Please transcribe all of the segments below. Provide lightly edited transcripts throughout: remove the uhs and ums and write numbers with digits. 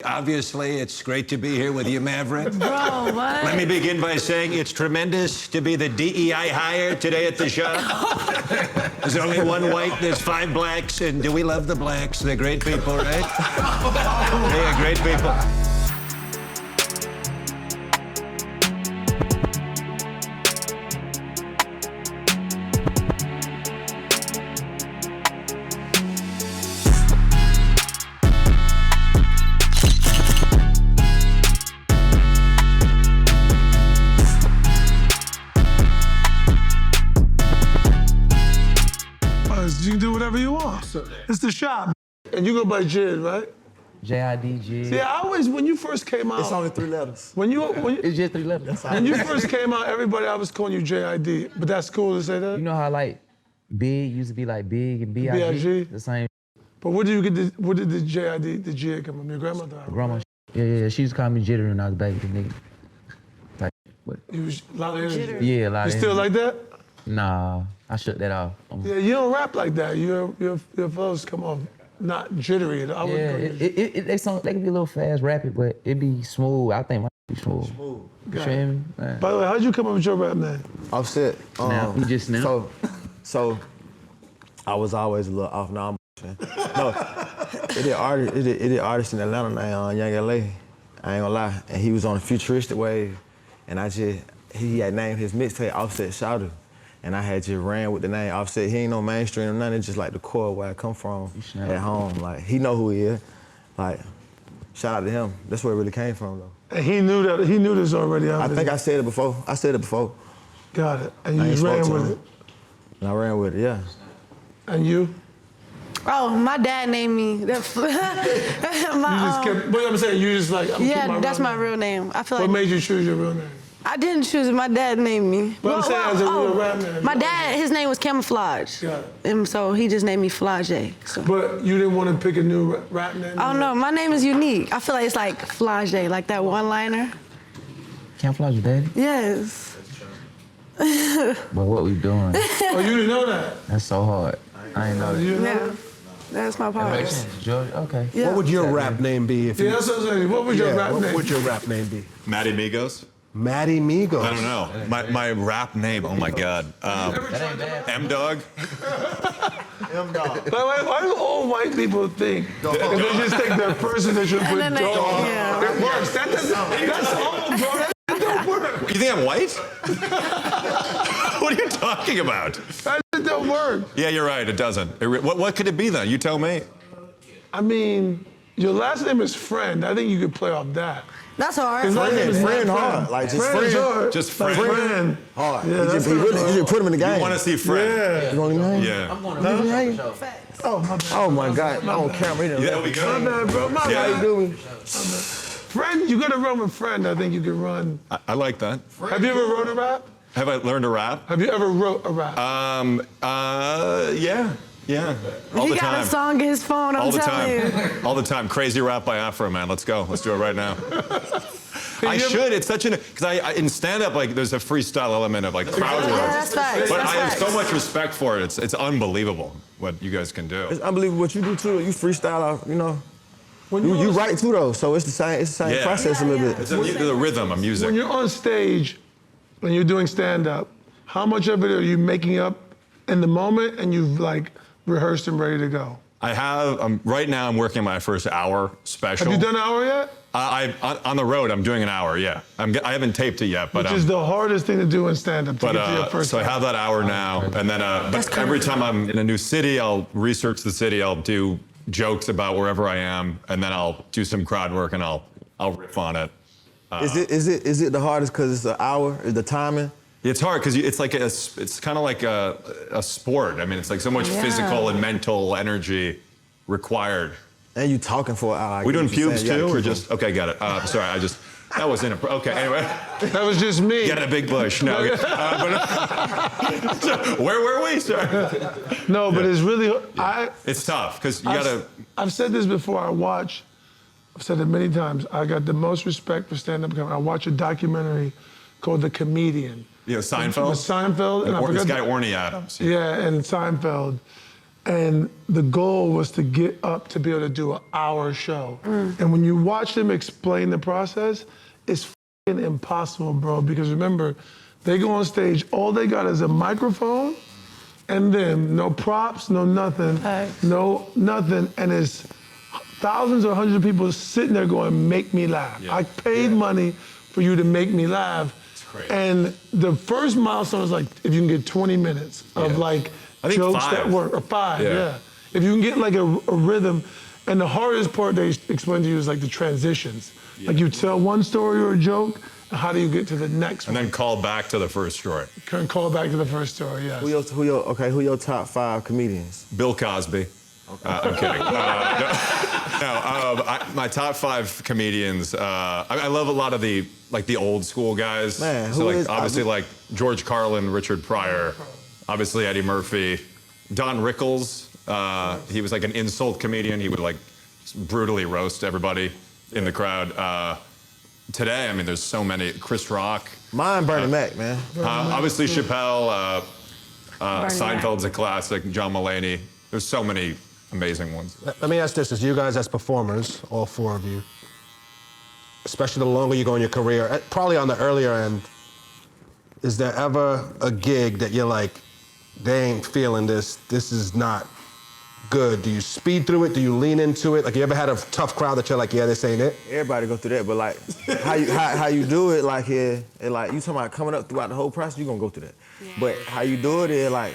Obviously, it's great to be here with you, Maverick. Bro, what? Let me begin by saying it's tremendous to be the DEI hire today at the shop. There's only one white, there's 5 blacks, and do we love the blacks? They're great people, right? They are great people. You can do whatever you want. It's the shop. And you go by JID, right? J.I.D. JID. See, I always, when you first came out... It's only 3 letters. It's just 3 letters. When you first came out, everybody, I was calling you J.I.D. But that's cool to say that? You know how, like, big used to be like big and B.I.G.? B.I.G.? The same. But where did the J.I.D., the J come from? Your grandmother? Grandma. Yeah. She used to call me Jitter when I was baby, the nigga. Like, what? You was a lot of energy. Yeah, a lot of You still energy. like that? Nah, I shut that off. Yeah, you don't rap like that. Your flows come off not jittery. I wouldn't They can be a little fast, rapid, but it be smooth. I think mine be smooth. You feel me? Man. By the way, how'd you come up with your rap name? Offset. Now, you just now? So I was always a little off. No, it did artist in Atlanta named Young L.A. I ain't gonna lie. And he was on a futuristic wave. And he had named his mixtape Offset Shouter. And I had just ran with the name Offset. He ain't no mainstream or nothing, it's just like the core where I come from at home. Like, he know who he is. Like, shout out to him. That's where it really came from, though. And he knew this already. I think I said it before. Got it. And you just ran with it. And I ran with it, yeah. And you? Oh, my dad named me. You just kept, but I'm saying, you just like, yeah, that's my real name. I feel What like. made you choose your real name? I didn't choose it. My dad named me. But I'm saying as a real rap name. My dad, his name was Camouflage. Got it. And so he just named me Flau'jae. So. But you didn't want to pick a new rap name? Oh no, my name is unique. I feel like it's like Flau'jae, like that one-liner. Camouflage your daddy? Yes. But what we doing? Oh, you didn't know that? That's so hard. I ain't know that. Yeah. That's my part. George, okay. Yeah. What would your rap name be if you... Yeah, that's what I'm saying. What would your rap name? What would your rap name be? Matty Migos? Matty Migos. I don't know. My rap name, oh my God. M-Dog? M-Dog. Why do all white people think if they just take their person they should put then they- dog? yeah. It works. That's all, bro. That don't work. You think I'm white? What are you talking about? That don't work. Yeah, you're right, it doesn't. What could it be then? You tell me. I mean, your last name is Friend. I think you could play off that. That's hard. His last name is Friend not hard. Like, just Friend is friend. hard. Just Like friend. Hard. Yeah, you that's just put him in the game. You want to see Fred? Yeah. You want him in the game? Yeah. Oh, my bad. Oh my God, I don't care. Yeah, that'll be My good. bad, bro. My Yeah. bad. Friend, you gotta run with Friend. I think you can run. I like that. Have you ever wrote a rap? Have I learned to rap? Have you ever wrote a rap? Yeah. All He the got time. a song in his phone, I'm All the telling you. time. All the time. Crazy Rap by Afro, man. Let's go. Let's do it right now. I should. It's such because in stand-up, like, there's a freestyle element of, like, crowd work. Yeah, that's facts. But That's I have facts. so much respect for it. It's unbelievable what you guys can do. It's unbelievable what you do too. You freestyle out, you know. When You you're on- write too though, so it's the same Yeah. process a little bit. It's the rhythm of music. When you're on stage and you're doing stand-up, how much of it are you making up in the moment and you've like rehearsed and ready to go? I have, right now I'm working my first hour special. Have you done an hour yet? On the road, I'm doing an hour, yeah. I haven't taped it yet, but Which is the hardest thing to do in stand-up, to get to your first so I hour. have that hour now, and then but every time I'm in a new city, I'll research the city, I'll do jokes about wherever I am, and then I'll do some crowd work and I'll riff on it. Is it the hardest because it's an hour? Is the timing? It's hard because it's like it's kind of like a sport. I mean, it's like so much physical and mental energy required. And you talking for an hour. We doing pubes too, or just okay? Got it. Sorry, that was okay. Anyway, That was just me. get a big bush. No, where were we? Sorry. No, but it's really, It's tough because you gotta. I've said this before, I've said it many times, I got the most respect for stand-up comedy. I watch a documentary called The Comedian. Seinfeld. With Seinfeld. And I This forgot guy Orny Adams. Yeah, and Seinfeld. And the goal was to get up to be able to do an hour show. And when you watch them explain the process, it's f***ing impossible, bro. Because remember, they go on stage, all they got is a microphone and them, no props, no nothing, no nothing. And it's thousands or hundreds of people sitting there going, make me laugh. I paid money for you to make me laugh. And the first milestone is like, if you can get 20 minutes of like, I think jokes 5. that work, or 5, If you can get like a rhythm, and the hardest part they explain to you is like the transitions. Like you tell one story or a joke, and how do you get to the next one? And then call back to the first story. Can call back to the first story, yes. Who your top 5 comedians? Bill Cosby. I'm kidding. My top 5 comedians. I love a lot of the old school guys. Man, so who like is- obviously like George Carlin, Richard Pryor, obviously Eddie Murphy, Don Rickles. He was like an insult comedian. He would like brutally roast everybody in the crowd. Today, I mean, there's so many. Chris Rock. Mine, Bernie Mac, man. Obviously Chappelle. Seinfeld's Mac. a classic. John Mulaney. There's so many amazing ones. Let me ask this, as you guys as performers, all 4 of you, especially the longer you go in your career, probably on the earlier end, is there ever a gig that you're like, they ain't feeling this is not good? Do you speed through it? Do you lean into it? Like, you ever had a tough crowd that you're like, yeah, this ain't it? Everybody go through that, but like how you do it, like here, it like you talking about coming up throughout the whole process, you gonna go through that. But how you do it is like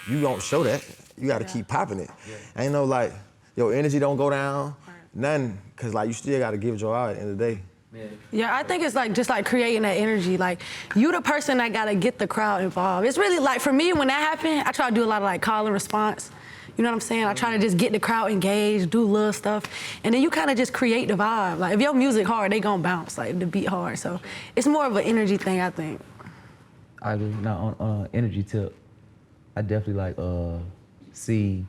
you don't show that. You gotta keep popping it. Ain't no like your energy don't go down, nothing, cause like you still gotta give it your all at the end of the day. Yeah, I think it's like just like creating that energy. Like, you the person that gotta get the crowd involved. It's really like, for me, when that happened, I try to do a lot of like call and response. You know what I'm saying? I try to just get the crowd engaged, do little stuff, and then you kind of just create the vibe. Like, if your music hard, they gonna bounce, like the beat hard. So it's more of an energy thing, I think. I agree. Now, on energy tip, I definitely like see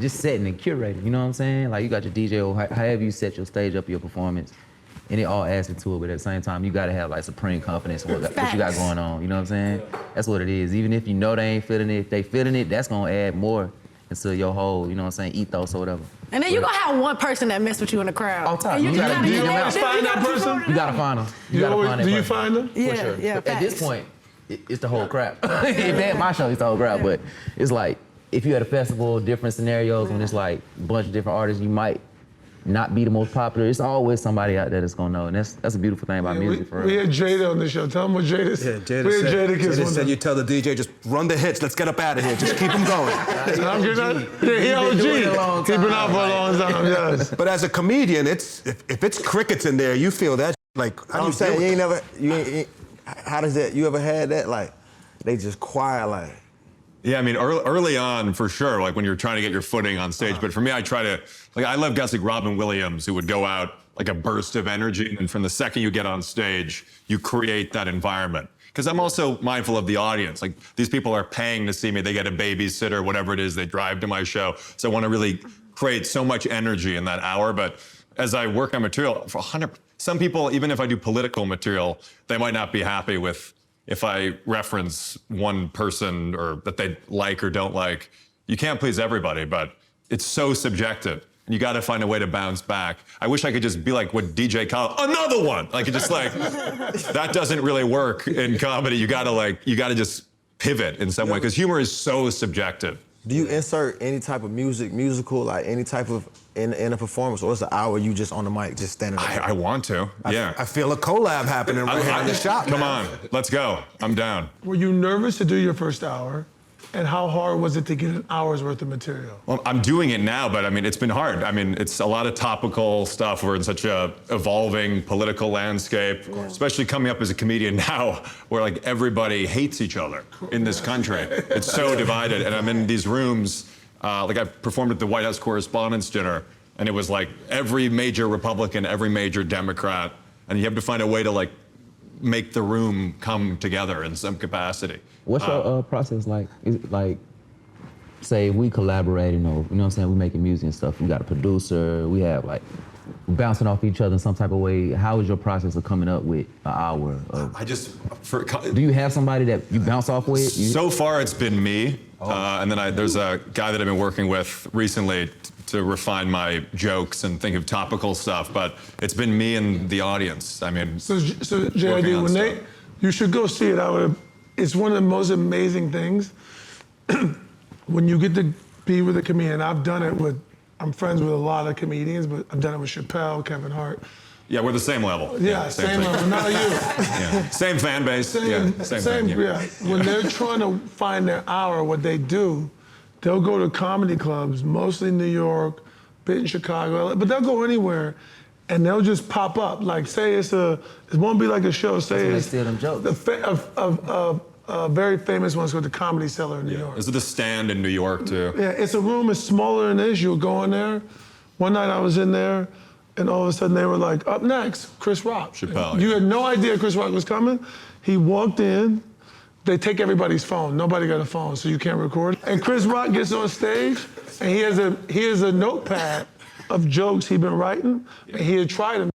just setting and curating. You know what I'm saying? Like, you got your DJ or however you set your stage up, your performance, and it all adds into it. But at the same time, you gotta have like supreme confidence in what you got going on. You know what I'm saying? That's what it is. Even if you know they ain't feeling it, if they feeling it, that's gonna add more into your whole, you know what I'm saying, ethos or whatever. And then you gonna have one person that mess with you in the crowd. All time. And you You just gotta gotta do get your that. best. Find that person? You gotta find them. You gotta find that Do you person. find them? Yeah, For sure. yeah. But at this facts. point, it's the whole crowd. If they at my show, it's the whole crowd. But it's like, if you at a festival, different scenarios, when it's like a bunch of different artists, you might not be the most popular. It's always somebody out there that's gonna know, and that's a beautiful thing about music for We real. had Jada on the show. Tell them what Jada said. We had Jada kiss one said time. you tell the DJ, just run the hits, let's get up out of here, just keep them going. I'm good at it. Yeah, he OG. doing it a long He been time, out for a long time, yes. But as a comedian, if it's crickets in there, you feel that, like, how do I'm you saying, deal with you ain't how does that, you ever had that, like, they just quiet, like, Yeah, I mean, early on, for sure, like when you're trying to get your footing on stage. But for me, I try to, like, I love guys like Robin Williams who would go out like a burst of energy. And from the second you get on stage, you create that environment. Because I'm also mindful of the audience. Like, these people are paying to see me. They get a babysitter, whatever it is, they drive to my show. So I want to really create so much energy in that hour. But as I work on material, for 100, some people, even if I do political material, they might not be happy with if I reference one person or that they like or don't like. You can't please everybody, but it's so subjective. And you got to find a way to bounce back. I wish I could just be like what DJ Khaled, another one. Like, it just like, that doesn't really work in comedy. You got to just pivot in some way, because humor is so subjective. do you insert any type of musical, like any type of, in a performance, or is it an hour you just on the mic, just standing there? I want to, yeah. I feel a collab happening right here in the shop. Come man. on, let's go. I'm down. Were you nervous to do your first hour? And how hard was it to get an hour's worth of material? Well, I'm doing it now, but I mean, it's been hard. I mean, it's a lot of topical stuff. We're in such a evolving political landscape, especially coming up as a comedian now, where like everybody hates each other in this country. It's so divided, and I'm in these rooms, like I performed at the White House Correspondents' Dinner, and it was like every major Republican, every major Democrat, and you have to find a way to like make the room come together in some capacity. What's your process like? Is it like, say we collaborating, or you know what I'm saying, we making music and stuff. We got a producer. We have like bouncing off each other in some type of way. How is your process of coming up with an hour? Do you have somebody that you bounce off with? So far, it's been me. And then there's a guy that I've been working with recently to refine my jokes and think of topical stuff, but it's been me and the audience. I mean, so J.I.D., you should go see it. It's one of the most amazing things when you get to be with a comedian. I'm friends with a lot of comedians, but I've done it with Chappelle, Kevin Hart. Yeah, we're the same level. Yeah, same level, not you. Yeah. Same fan base. Same thing, yeah. When they're trying to find their hour, what they do, they'll go to comedy clubs, mostly New York, bit in Chicago, but they'll go anywhere, and they'll just pop up. Like, say it won't be like a show. Say it's steal them jokes. A very famous one's called the Comedy Cellar in New York. Is it the Stand in New York too? Yeah, it's a room. It's smaller than this. You'll go in there. One night I was in there, and all of a sudden they were like, "Up next, Chris Rock." Chappelle. You had no idea Chris Rock was coming. He walked in. They take everybody's phone. Nobody got a phone, so you can't record. And Chris Rock gets on stage, and he has a notepad of jokes he'd been writing, and he had tried them.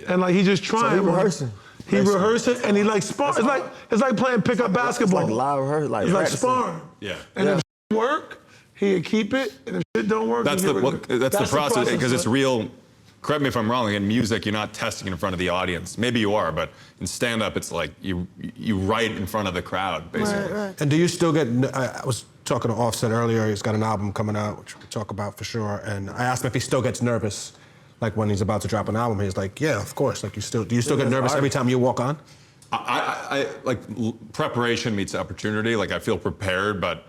And like he just tried. So he rehearsing. He rehearsed it, and he like spar. It's like playing pickup basketball. It's like live rehearsal, like it's like practicing. sparring. Yeah. And if shit work, he'd keep it, and if shit don't work, that's the process because it's real. Correct me if I'm wrong. In music, you're not testing in front of the audience. Maybe you are, but in stand-up, it's like you write in front of the crowd, basically. Right. And do you still get? I was talking to Offset earlier. He's got an album coming out, which we'll talk about for sure. And I asked him if he still gets nervous, like when he's about to drop an album. He's like, "Yeah, of course." Like, do you still get nervous every time you walk on? I like preparation meets opportunity. Like I feel prepared, but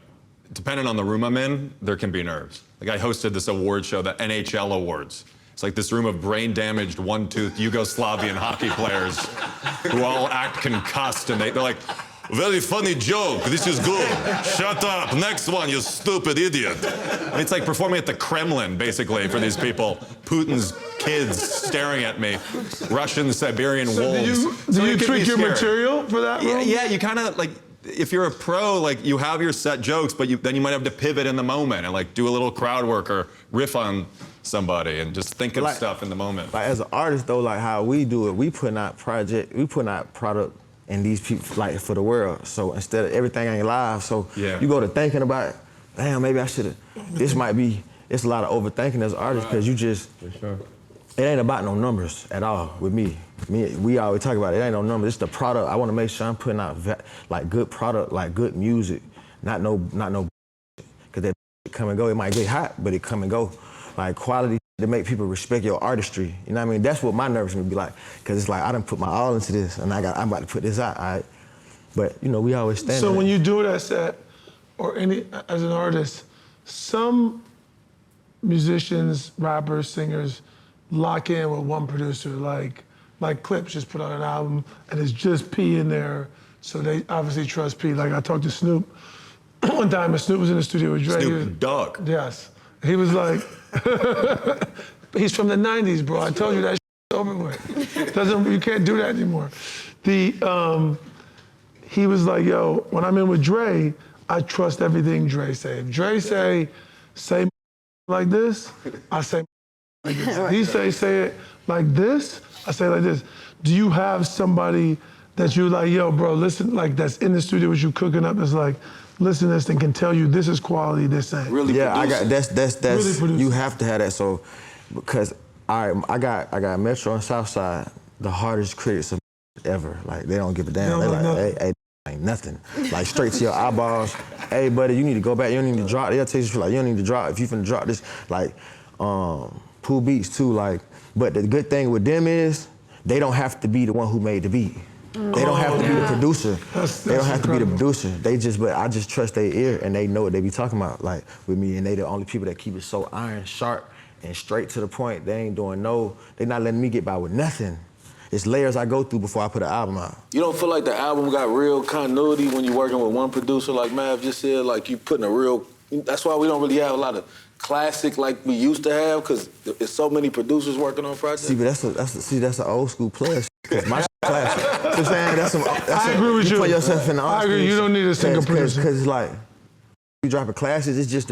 depending on the room I'm in, there can be nerves. Like I hosted this award show, the NHL Awards. It's like this room of brain-damaged, one-toothed Yugoslavian hockey players who all act concussed, and they're like, "Very funny joke. This is good. Shut up. Next one, you stupid idiot." And it's like performing at the Kremlin, basically, for these people. Putin's kids staring at me. Russian Siberian wolves. Do you tweak your material for that room? Yeah, you kind of like, if you're a pro, like you have your set jokes, but then you might have to pivot in the moment and like do a little crowd work or riff on somebody and just think of stuff in the moment. Like as an artist though, like how we do it, we putting out product and these people like for the world. So instead of everything ain't live, so you go to thinking about, damn, maybe I should have. It's a lot of overthinking as an artist because you just. For sure. It ain't about no numbers at all with me. We always talk about it. It ain't no numbers. It's the product. I want to make sure I'm putting out like good product, like good music, not no. Because that come and go. It might get hot, but it come and go. Like quality to make people respect your artistry. You know what I mean? That's what my nervousness would be like. Because it's like I done put my all into this, and I'm about to put this out. All right? But you know, we always stand. So when you do that set, or as an artist, some musicians, rappers, singers lock in with one producer, like Clips just put out an album and it's just P in there, so they obviously trust P. Like I talked to Snoop one time, and Snoop was in the studio with Dre. Snoop Dogg. Yes. He was like, he's from the 90s, bro. I told you that shit's over with. You can't do that anymore. He was like, yo, when I'm in with Dre, I trust everything Dre say. If Dre say like this, I say like this. He say it like this, I say like this. Do you have somebody that you like, yo, bro, listen, like that's in the studio with you cooking up, that's like, listen to this and can tell you this is quality, this ain't. Really producing. That's really you have to have that. So because I got Metro and Southside, the hardest critics of ever. Like they don't give a damn. They like, hey, ain't nothing. Like straight to your eyeballs. Hey, buddy, you need to go back. You don't need to drop. They'll tell you like you don't need to drop. If you finna drop this, like Pool Beats too. Like, but the good thing with them is they don't have to be the one who made the beat. They don't have to be the producer. They don't have to be the producer. But I just trust their ear and they know what they be talking about, like with me. And they the only people that keep it so iron sharp and straight to the point. They ain't doing they not letting me get by with nothing. It's layers I go through before I put an album out. You don't feel like the album got real continuity when you're working with one producer, like Mav just said, like you putting a real, that's why we don't really have a lot of classic like we used to have, because there's so many producers working on projects. See, but that's an old school player. My classic. You know what I'm saying? I agree with you. Put yourself in the I agree. You don't need a single producer. Because it's like, you dropping classes, it's just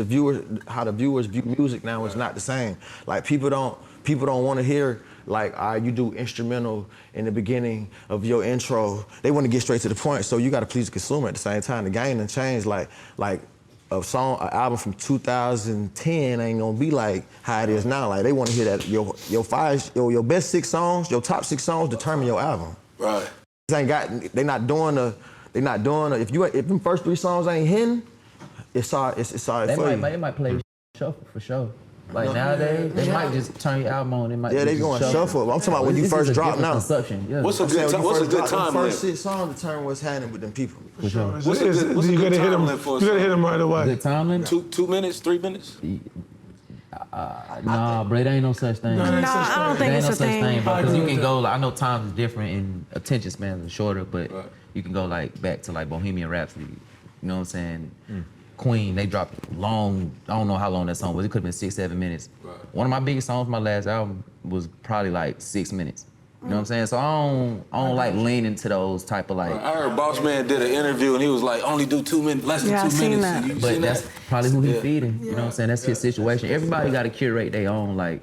how the viewers view music now is not the same. Like people don't People don't want to hear like, you do instrumental in the beginning of your intro. They want to get straight to the point, so you got to please the consumer at the same time. The game done changed. Like an album from 2010 ain't gonna be like how it is now. Like they want to hear that your best 6 songs, your top 6 songs determine your album. Right. They not doing if them first 3 songs ain't hitting, it's sorry for you. They might play shuffle for sure. Like nowadays, they might just turn your album on. They might they going shuffle. I'm talking about when you first drop now. Yeah. What's a good time? First 6 songs determine what's happening with them people. What's a good time limit for? You gotta hit them right away. Good time limit? 2 minutes, 3 minutes? Nah, bro, there ain't no such thing. No, I don't think it's a thing. Because you can go, I know times is different and attention spans are shorter, but you can go like back to like Bohemian Rhapsody. You know what I'm saying? Queen, they dropped long, I don't know how long that song was. It could have been 6, 7 minutes. Right. One of my biggest songs from my last album was probably like 6 minutes. You know what I'm saying? So I don't like leaning to those type of like. I heard Boss Man did an interview and he was like, only do 2 minutes, less than 2 minutes. That. But that's probably who he's feeding. You know what I'm saying? That's his situation. Everybody got to curate their own, like,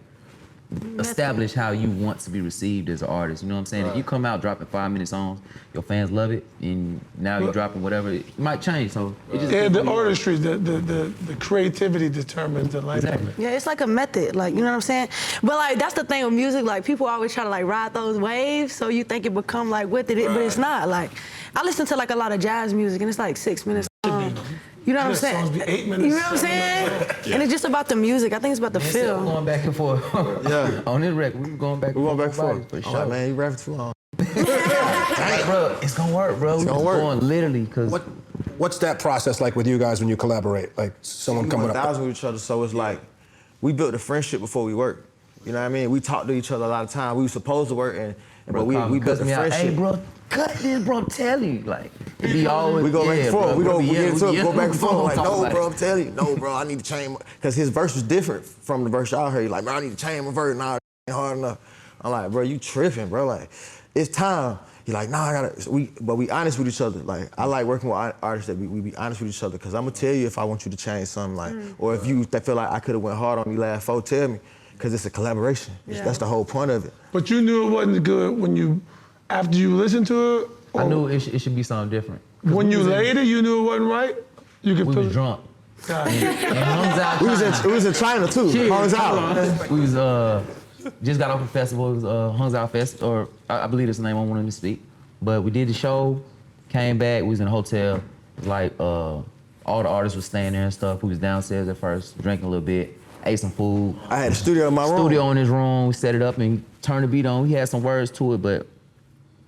establish how you want to be received as an artist. You know what I'm saying? Right. If you come out dropping 5-minute songs, your fans love it, and now you're dropping whatever, it might change. So it just the artistry, the creativity determines the life. Exactly. Yeah, it's like a method, like, you know what I'm saying? But like, that's the thing with music, like people always try to like ride those waves, so you think it become like with it, but it's not. Like, I listen to like a lot of jazz music, and it's like 6 minutes long. You know what I'm saying? Songs be 8 minutes. You know what I'm saying? And it's just about the music. I think it's about the feel. We're going back and forth. Yeah. On this record, we're going back and forth. We're going back and forth. For Oh, sure. man, you rapping too long. Bro, it's gonna work, bro. It's gonna work. Going literally, because What's that process like with you guys when you collaborate? Like someone coming up. 1,000 with each other, so it's like we built a friendship before we worked. You know what I mean? We talked to each other a lot of time. We were supposed to work, but we built a friendship. Hey, bro, cut this, bro. Tell you, like, it be always. We go back and forth. Bro, We get into it, go back and forth. Like, no, like, bro, I'm telling you. No, bro, I need to change. Because his verse was different from the verse y'all heard. He's like, bro, I need to change my verse. Nah, it ain't hard enough. I'm like, bro, you tripping, bro. Like, it's time. He's like, nah, I gotta, but we honest with each other. Like, I like working with artists that we be honest with each other, because I'm gonna tell you if I want you to change something, like, or if you feel like I could've went hard on you last 4, tell me, because it's a collaboration. Yeah. That's the whole point of it. But you knew it wasn't good when after you listened to it? I knew it should be something different. When you laid it, you knew it wasn't right? You could We was drunk. God. We was in China too. Hung out. We was just got off the festival. It was Hung Out Fest, or I believe that's the name I wanted to speak. But we did the show, came back. We was in a hotel. Like all the artists was staying there and stuff. We was downstairs at first, drinking a little bit, ate some food. I had a studio in my room. Studio in his room. We set it up and turned the beat on. We had some words to it, but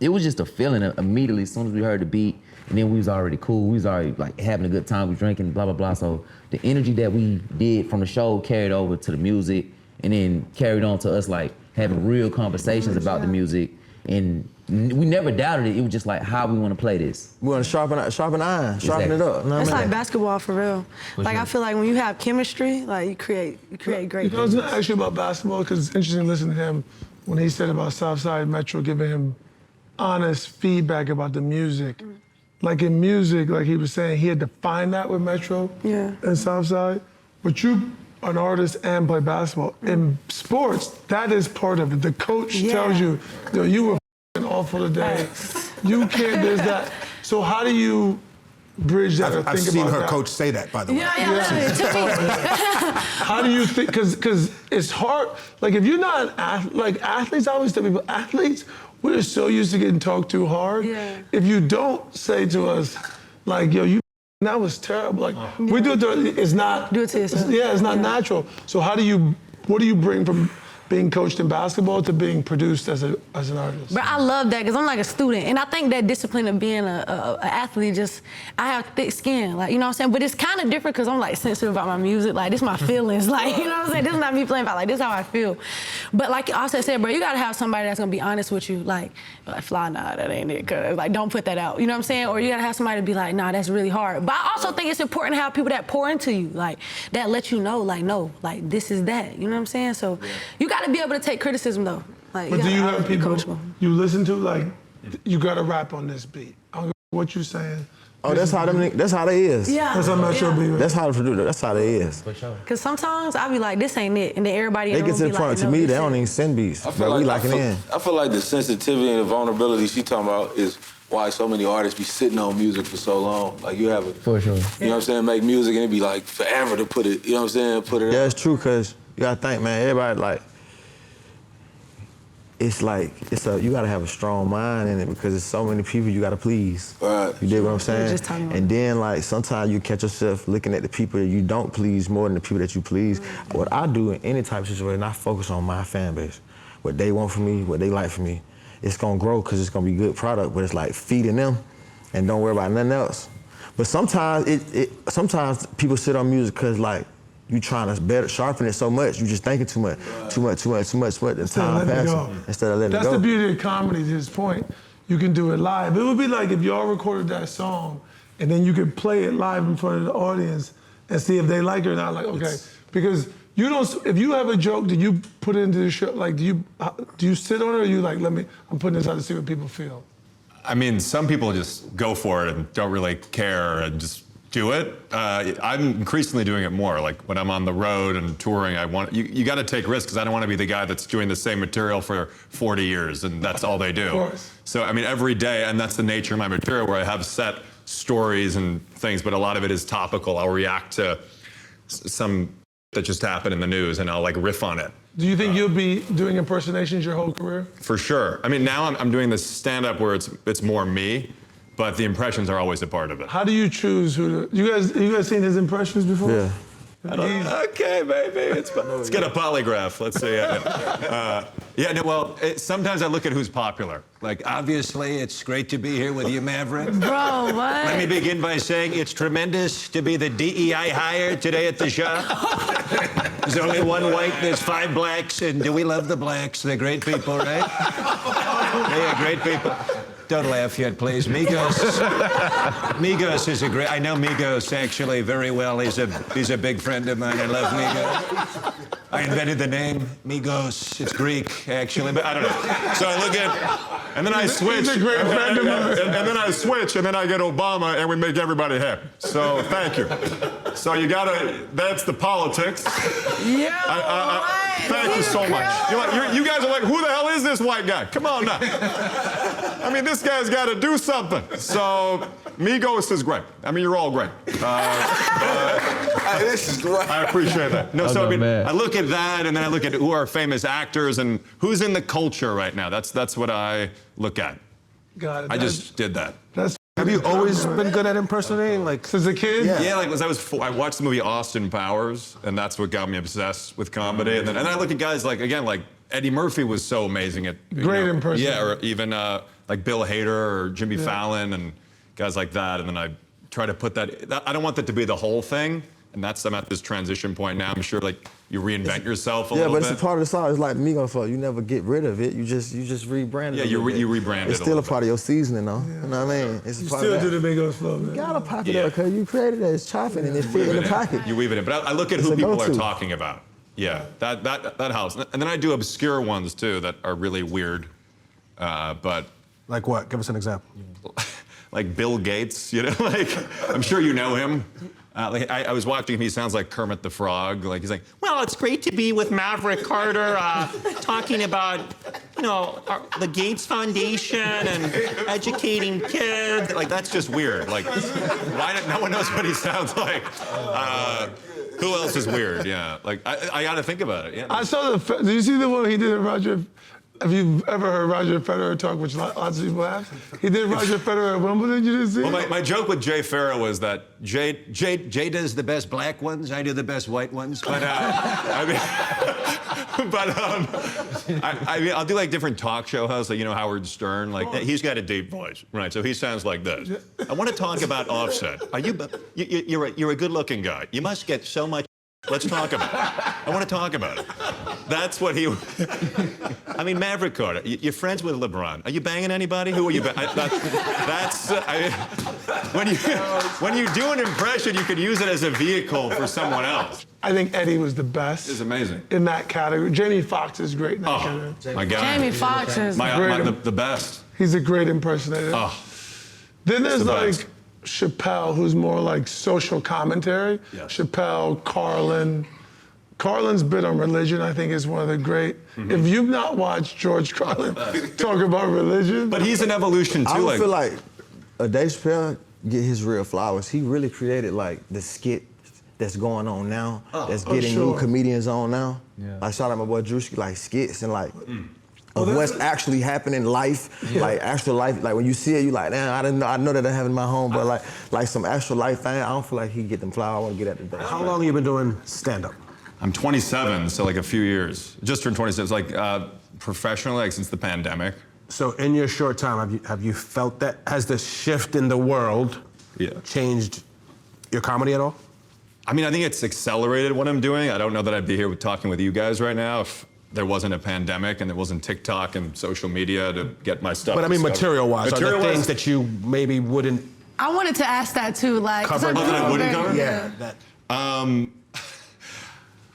it was just a feeling immediately as soon as we heard the beat. And then we was already cool. We was already like having a good time. We drinking, blah, blah, blah. So the energy that we did from the show carried over to the music, and then carried on to us like having real conversations about the music. And we never doubted it. It was just like how we want to play this. We want to sharpen iron, sharpen it up. You know It's what I mean? like basketball for real. Like, I feel like when you have chemistry, like you create great I was gonna ask you about basketball, because it's interesting to listen to him when he said about Southside Metro giving him honest feedback about the music. Like in music, like he was saying, he had to find that with Metro and Southside. But you an artist and play basketball. In sports, that is part of it. The coach tells you, yo, you were awful today. You can't, there's that. So how do you bridge that or think about that? I've seen her coach say that, by the way. How do you think, because it's hard, like if you're not an athlete, like athletes, I always tell people, athletes, we're so used to getting talked to hard. Yeah. If you don't say to us, like, yo, that was terrible. Like, we do it, it's not. Do it to yourself. Yeah, it's not natural. So what do you bring from being coached in basketball to being produced as an artist? But I love that, because I'm like a student, and I think that discipline of being an athlete, just, I have thick skin, like, you know what I'm saying? But it's kind of different, because I'm like sensitive about my music, like this my feelings, like, you know what I'm saying? This is not me playing about, like, this is how I feel. But like Offset said, bro, you gotta have somebody that's gonna be honest with you, like Fly, nah, that ain't it, cause like, don't put that out, you know what I'm saying? Or you gotta have somebody to be like, nah, that's really hard. But I also think it's important to have people that pour into you, like, that let you know, like, no, like, this is that, you know what I'm saying? So you gotta be able to take criticism though. Like, but do you have people you listen to, like, you gotta rap on this beat? I don't know what you saying. Oh, that's how they is. Yeah. That's how Metro be. That's how the producer. That's how they is. For sure. Cause sometimes I be like, this ain't it, and then everybody They in the get to room the be point like, to no, me this they it. don't even send beats, I but feel we like locking in. I feel like the sensitivity and the vulnerability she talking about is why so many artists be sitting on music for so long. Like you have a, For sure. you know what I'm saying, make music and it be like forever to put it, you know what I'm saying, put it Yeah, out. it's true, cause you gotta think, man. Everybody like, you gotta have a strong mind in it because there's so many people you gotta please. Right. You dig what I'm saying? just talking about And then like sometimes you catch yourself looking at the people that you don't please more than the people that you please. What I do in any type of situation, I focus on my fan base, what they want from me, what they like from me. It's gonna grow because it's gonna be good product, but it's like feeding them and don't worry about nothing else. But sometimes sometimes people sit on music because like you trying to better sharpen it so much, you just thinking too much, too much, and time letting it passes go. instead of letting That's it go. the beauty of comedy, to his point. You can do it live. It would be like if y'all recorded that song and then you could play it live in front of the audience and see if they like it or not. Like, okay, because you don't, if you have a joke, do you put it into the show? Like, do you sit on it or you like, I'm putting this out to see what people feel? I mean, some people just go for it and don't really care and just do it. I'm increasingly doing it more. Like when I'm on the road and touring, you got to take risks because I don't want to be the guy that's doing the same material for 40 years and that's all they do. Of course. So I mean, every day, and that's the nature of my material where I have set stories and things, but a lot of it is topical. I'll react to some that just happened in the news and I'll like riff on it. Do you think you'll be doing impersonations your whole career? For sure. I mean, now I'm doing this stand-up where it's more me, but the impressions are always a part of it. How do you choose who to, you guys seen his impressions before? Yeah. Okay, baby, let's get a polygraph. Let's see. Sometimes I look at who's popular. Like, obviously, it's great to be here with you, Maverick. Bro, what? Let me begin by saying it's tremendous to be the DEI hire today at the shop. There's only one white, there's 5 blacks, and do we love the blacks? They're great people, right? They are great people. Don't laugh yet, please. Migos is a great, I know Migos actually very well. He's a big friend of mine. I love Migos. I invented the name Migos. It's Greek, actually, but I don't know. So I look at, and then I switch. He's a great friend of mine. And then I switch, and then I get Obama, and we make everybody happy. So thank you. So you gotta, that's the politics. Yeah. Thank you so much. You guys are like, who the hell is this white guy? Come on now. I mean, this guy's got to do something. So, Migos is great. I mean, you're all great. This is great. I appreciate that. No, so I mean, I look at that, and then I look at who are famous actors and who's in the culture right now. That's what I look at. Got it. I just did that. Have you always been good at impersonating? Like Since a kid? Yeah, like when I was 4, I watched the movie Austin Powers, and that's what got me obsessed with comedy. And I look at guys like Eddie Murphy was so amazing at Great impersonator. Yeah, or even like Bill Hader or Jimmy Fallon and guys like that. And then I try to put that. I don't want that to be the whole thing. And I'm at this transition point now. I'm sure like you reinvent yourself a little bit. Yeah, but it's a part of the song. It's like Migos fault. You never get rid of it. You just rebrand it. Yeah, you rebrand it. It's still a part of your seasoning, though. Yeah. You know what I mean? It's a You part still of that. do the Migos flow, man. You gotta pop it up because you created it. It's chopping and it fit in the pocket. You weave it in. But I look at It's who a people go-to. are talking about. Yeah, that helps. And then I do obscure ones too that are really weird. But Like what? Give us an example. like Bill Gates, you know, like I'm sure you know him. Like I was watching him. He sounds like Kermit the Frog. Like he's like, well, it's great to be with Maverick Carter, talking about, the Gates Foundation and educating kids. Like that's just weird. Like, no one knows what he sounds like. Who else is weird? Yeah, like I got to think about it. Yeah. I saw did you see the one he did at Roger? Have you ever heard Roger Federer talk, which lots of people have? He did Roger Federer at Wimbledon, you didn't see? Well, my joke with Jay Farrow was that Jay does the best black ones, I do the best white ones. But I mean, I'll do like different talk show hosts, like Howard Stern. Like he's got a deep voice, right? So he sounds like this. I want to talk about Offset. You're a good-looking guy. You must get so much. Let's talk about it. I want to talk about it. That's what he. I mean, Maverick Carter. You're friends with LeBron. Are you banging anybody? Who are you? When you do an impression, you could use it as a vehicle for someone else. I think Eddie was the best. It's amazing. In that category. Jamie Foxx is great in that category. My guy. Jamie Foxx is the best. He's a great impersonator. Oh. Then there's the like, best. Chappelle, who's more like social commentary. Yes. Chappelle, Carlin. Carlin's bit on religion, I think, is one of the great. If you've not watched George Carlin talk about religion. But he's an evolution too. I would feel like Dave Chappelle get his real flowers. He really created like the skit that's going on now, that's getting new comedians on now. Yeah. Like shout out my boy Drewski, like skits and like of what's actually happening in life, like actual life. Like when you see it, you like, damn, I didn't know. I know that I have in my home, but like some actual life thing. I don't feel like he get them flowers. I want to get at the day. How long have you been doing stand-up? I'm 27, so like a few years. Just turned 27. It's like professionally, like since the pandemic. So in your short time, have you felt that? Has the shift in the world changed your comedy at all? I mean, I think it's accelerated what I'm doing. I don't know that I'd be here talking with you guys right now if there wasn't a pandemic and there wasn't TikTok and social media to get my stuff. But I mean, material-wise, are there Material-wise- things that you maybe wouldn't I wanted to ask that too, like. 'cause cover? I that I wouldn't cover? Yeah.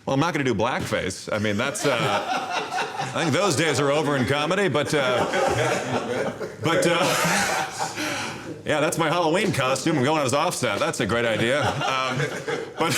Well, I'm not going to do blackface. I mean, that's. I think those days are over in comedy, but yeah, that's my Halloween costume. I'm going as Offset. That's a great idea. But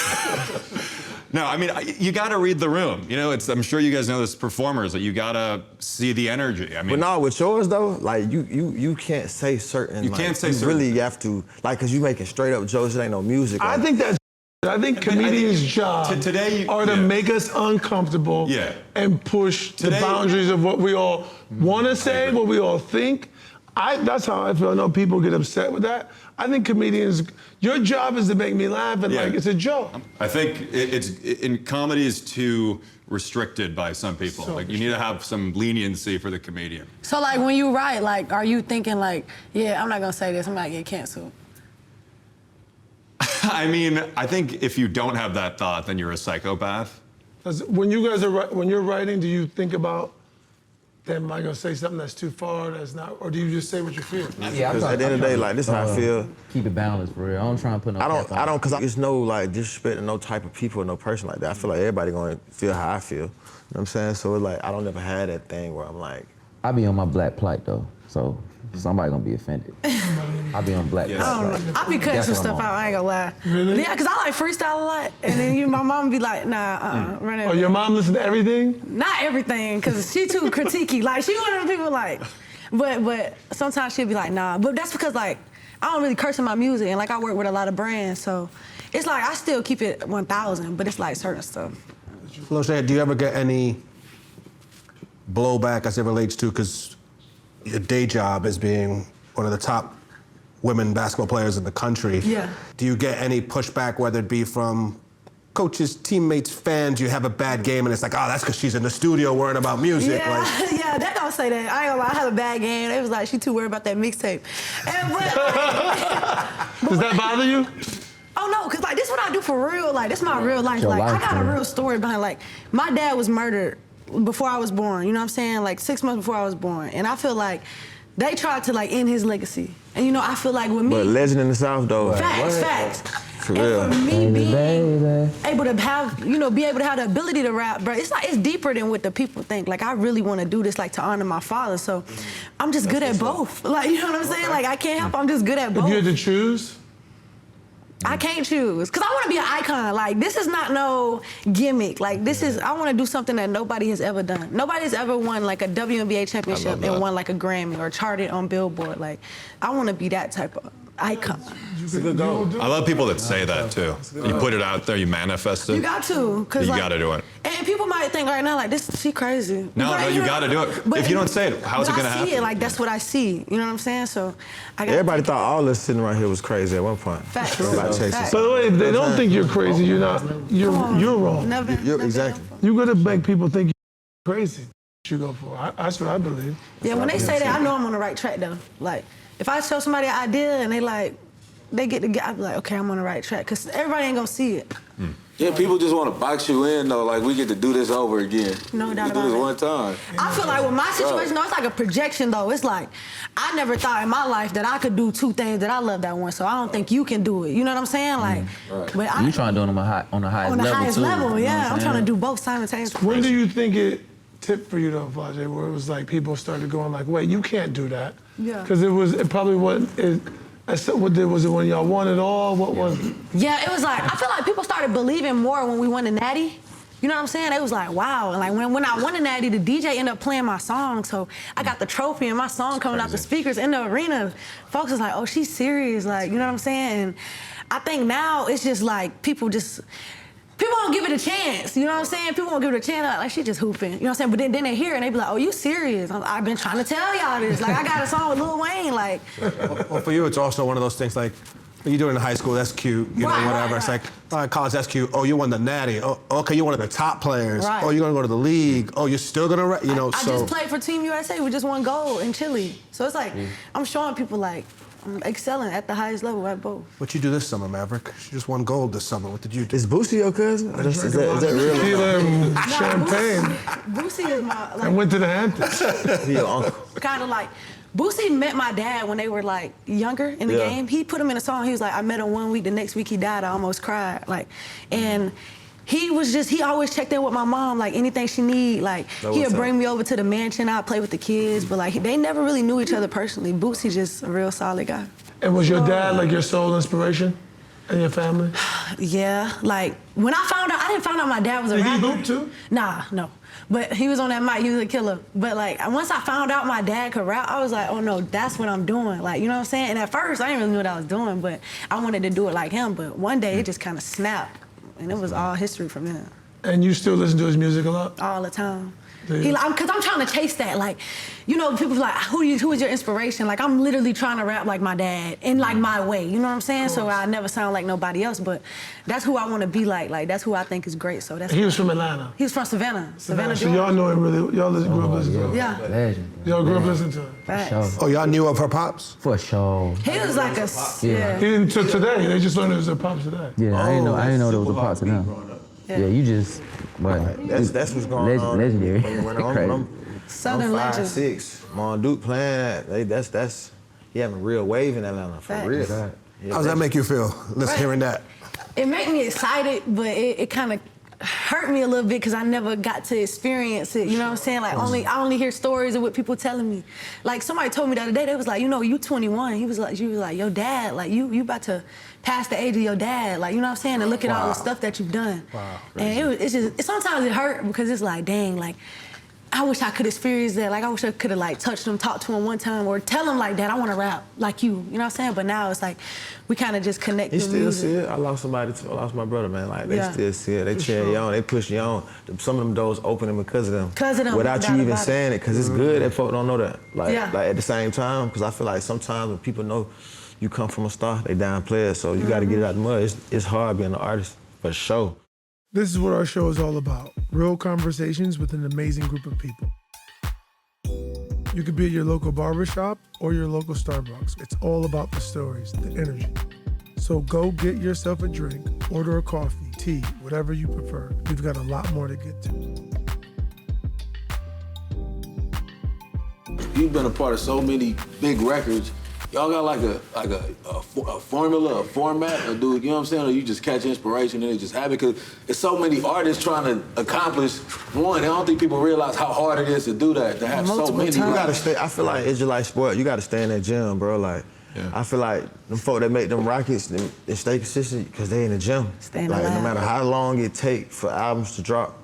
no, I mean, you got to read the room. You know, I'm sure you guys know this, performers, that you got to see the energy. I mean, But no, with yours though, like you can't say certain. You like, can't say you certain. really have to, like, cause you making straight up jokes. It ain't no music. I like- think that's. I think comedians' job today, are to make us uncomfortable and push the boundaries of what we all want to say, what we all think. That's how I feel. I know people get upset with that. I think comedians, your job is to make me laugh and like it's a joke. I think in comedy is too restricted by some people. Like you need to have some leniency for the comedian. So like when you write, like, are you thinking like, yeah, I'm not gonna say this, I'm gonna get canceled? I mean, I think if you don't have that thought, then you're a psychopath. When you guys are when you're writing, do you think about, damn, am I gonna say something that's too far, that's not, or do you just say what you feel? Yeah, Because at the end of the day, like this is how I feel. Keep it balanced for real. I don't try and put no. I don't, cause it's no like disrespect to no type of people or no person like that. I feel like everybody gonna feel how I feel. You know what I'm saying? So it's like I don't ever have that thing where I'm like. I be on my black plight though, so somebody gonna be offended. I be on black plight. I be cutting some stuff out, I ain't gonna lie. Really? Yeah, cause I like freestyle a lot, and then my mom be like, nah, run it. Oh, your mom listen to everything? Not everything, cause she too critiquey. Like she one of the people like, but sometimes she'll be like, nah. But that's because like I don't really curse in my music, and like I work with a lot of brands, so it's like I still keep it 1,000, but it's like certain stuff. Flau'jae, do you ever get any blowback as it relates to, because your day job is being one of the top women basketball players in the country. Yeah. Do you get any pushback, whether it be from coaches, teammates, fans? You have a bad game and it's like, oh, that's because she's in the studio worrying about music. Yeah, like, yeah, they don't say that. I ain't gonna lie, I have a bad game. They was like, she too worried about that mixtape. Does that bother you? Oh no, cause like this is what I do for real. Like this is my real life. Your Like life, I got a man. real story behind. Like my dad was murdered before I was born. You know what I'm saying? Like 6 months before I was born. And I feel like they tried to like end his legacy. And you know, I feel like with me. But legend in the South though. Facts. For real. And for me being able to have, you know, be able to have the ability to rap, bro, it's like it's deeper than what the people think. Like I really want to do this like to honor my father. So I'm just good at both. Like, you know what I'm saying? Like I can't help, I'm just good at both. If you had to choose? I can't choose, cause I want to be an icon. Like this is not no gimmick. Like this is, I want to do something that nobody has ever done. Nobody's ever won like a WNBA championship and won like a Grammy or charted on Billboard. Like I want to be that type of icon. I love people that say that too. You put it out there, you manifest it. You got to, cause You like, gotta do it. And people might think right now like this, she crazy. No, you gotta do it. If you don't say it, how's it gonna happen? I see it like that's what I see. You know what I'm saying? So I got. Everybody thought all us sitting right here was crazy at one point. Facts. About chasing Facts. By the way, if they don't think you're crazy, you're not. You're wrong. Never, exactly. You gotta make people think you're crazy. You go for. That's what I believe. Yeah, when they say that, I know I'm on the right track though. Like if I show somebody an idea and they get the, I be like, okay, I'm on the right track, cause everybody ain't gonna see it. Yeah, people just want to box you in though. Like we get to do this over again. No doubt we do about this it. one time. I feel like with my situation, though, it's like a projection though. It's like I never thought in my life that I could do two things that I loved at once. So I don't think you can do it. You know what I'm saying? Like, but You trying to do it on the highest on the level highest too. level, You know what yeah. I'm trying to saying? do both simultaneously. When do you think it tipped for you though, Flau'jae, where it was like people started going like, wait, you can't do that? Yeah. Because it probably wasn't. Was it when y'all won it all? What was it? Yeah, it was like, I feel like people started believing more when we won the Natty. You know what I'm saying? It was like, wow. And like when I won the Natty, the DJ ended up playing my song. So I got the trophy and my song coming out the speakers in the arena. Folks was like, oh, she's serious. Like, you know what I'm saying? And I think now it's just like people don't give it a chance. You know what I'm saying? People won't give it a chance. Like she just hooping. You know what I'm saying? But then they hear it and they be like, oh, you serious? I've been trying to tell y'all this. Like I got a song with Lil Wayne. Like. Well, for you, it's also one of those things like, you do it in high school, that's cute, you know, whatever. Right. It's like, all right, college, that's cute. Oh, you won the Natty. Oh, okay, you're one of the top players. Right. Oh, you're gonna go to the league. Oh, you're still gonna, you know, I just played for Team USA. We just won gold in Chile. So it's like, I'm showing people like, I'm excelling at the highest level at both. What you do this summer, Maverick? You just won gold this summer. What did you do? Is Boosie your cousin? Is that real? Tequila and champagne. Boosie is my, like, And went to the Hamptons. He your uncle. kind of like, Boosie met my dad when they were like younger in the game. He put him in a song. He was like, I met him 1 week, the next week he died, I almost cried. Like, and he always checked in with my mom, like anything she need. Like, he'd bring me over to the mansion, I'd play with the kids, but like, they never really knew each other personally. Boosie's just a real solid guy. And was your dad like your sole inspiration in your family? Yeah, like, when I found out, I didn't find out my dad was a rapper. Did he hoop too? Nah, no. But he was on that mic, he was a killer. But like, once I found out my dad could rap, I was like, oh no, that's what I'm doing. Like, you know what I'm saying? And at first, I didn't really know what I was doing, but I wanted to do it like him. But one day, it just kind of snapped. And it was all history from there. And you still listen to his music a lot? All the time. Yeah. Cause I'm trying to chase that. Like, you know, people like, who is your inspiration? Like, I'm literally trying to rap like my dad in like my way. You know what I'm saying? So I never sound like nobody else, but that's who I want to be like. Like, that's who I think is great. So that's. He was from Atlanta. He was from Savannah. So y'all know him really. Y'all grew up listening to him. Yeah. Legend. Y'all grew up listening to him. Facts. Oh, y'all knew of her pops? For sure. He was like a Yeah. He didn't till today. They just learned it was their pops today. Yeah, I didn't know there was a part to them. Yeah, you just, but That's what's going on. Legendary. When I'm Southern 5, legend. 6, Mon Duke playing that, he having a real wave in Atlanta, for Facts. real. How does that make you feel, hearing that? It made me excited, but it kind of hurt me a little bit because I never got to experience it. You know what I'm saying? Like, I only hear stories of what people telling me. Like, somebody told me the other day, they was like, you know, you 21. She was like, your dad, like, you about to pass the age of your dad. Like, you know what I'm saying? And look at all the stuff that you've done. Wow. And sometimes it hurt because it's like, dang, like, I wish I could experience that. Like, I wish I could have, like, touched him, talked to him one time, or tell him, like, Dad, I want to rap like you. You know what I'm saying? But now it's like, we kind of just connect. He still see it. I lost somebody too. I lost my brother, man. Like, they still see it. They cheer you on. They push you on. Some of them doors opening because of them. Because of them. Without you even saying it, because it's good that folk don't know that. Like at the same time, because I feel like sometimes when people know you come from a star, they downplay it. So you got to get it out the mud. It's hard being an artist, for sure. This is what our show is all about. Real conversations with an amazing group of people. You could be at your local barbershop or your local Starbucks. It's all about the stories, the energy. So go get yourself a drink, order a coffee, tea, whatever you prefer. We've got a lot more to get to. You've been a part of so many big records. Y'all got like a formula, a format, or do you know what I'm saying? Or you just catch inspiration and it just happen? Because there's so many artists trying to accomplish one. I don't think people realize how hard it is to do that. To have so many. You gotta stay. I feel like it's just like sport. You gotta stay in that gym, bro. Like, I feel like them folk that make them rockets, they stay consistent because they in the gym. Staying like, alive. no matter how long it take for albums to drop.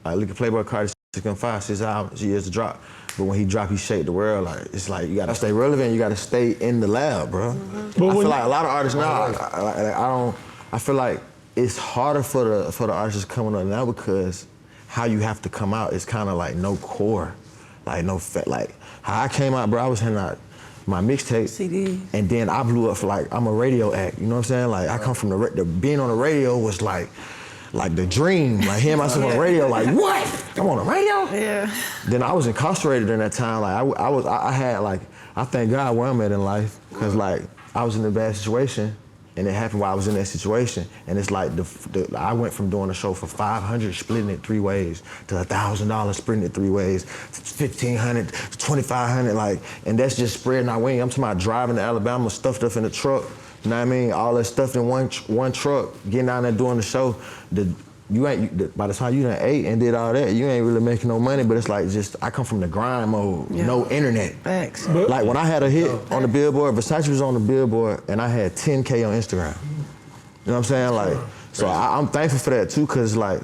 Like, look at Playboy Cardi, 6 albums, years to drop. But when he drop, he shake the world. Like, it's like you gotta stay relevant. You gotta stay in the lab, bro. I feel like a lot of artists now. I feel like it's harder for the artists coming up now because how you have to come out is kind of like no core, like no like how I came out, bro. I was handing out my mixtape, CD, and then I blew up for like I'm a radio act. You know what I'm saying? Like I come from the being on the radio was like the dream, like hearing myself on the radio, like what? I'm on the radio? Yeah. Then I was incarcerated during that time. Like I had like, I thank God where I'm at in life, cause like I was in a bad situation, and it happened while I was in that situation. And it's like I went from doing a show for $500, splitting it 3 ways, to $1,000, splitting it 3 ways, $1,500, $2,500, like, and that's just spreading our wings. I'm talking about driving to Alabama, stuffed up in the truck. You know what I mean? All that stuff in one truck, getting down there doing the show. by the time you done ate and did all that, you ain't really making no money, but it's like I come from the grind mode, no internet. Facts. Like when I had a hit on the Billboard, Versace was on the Billboard, and I had 10K on Instagram. You know what I'm saying? Like, so I'm thankful for that too, cause like,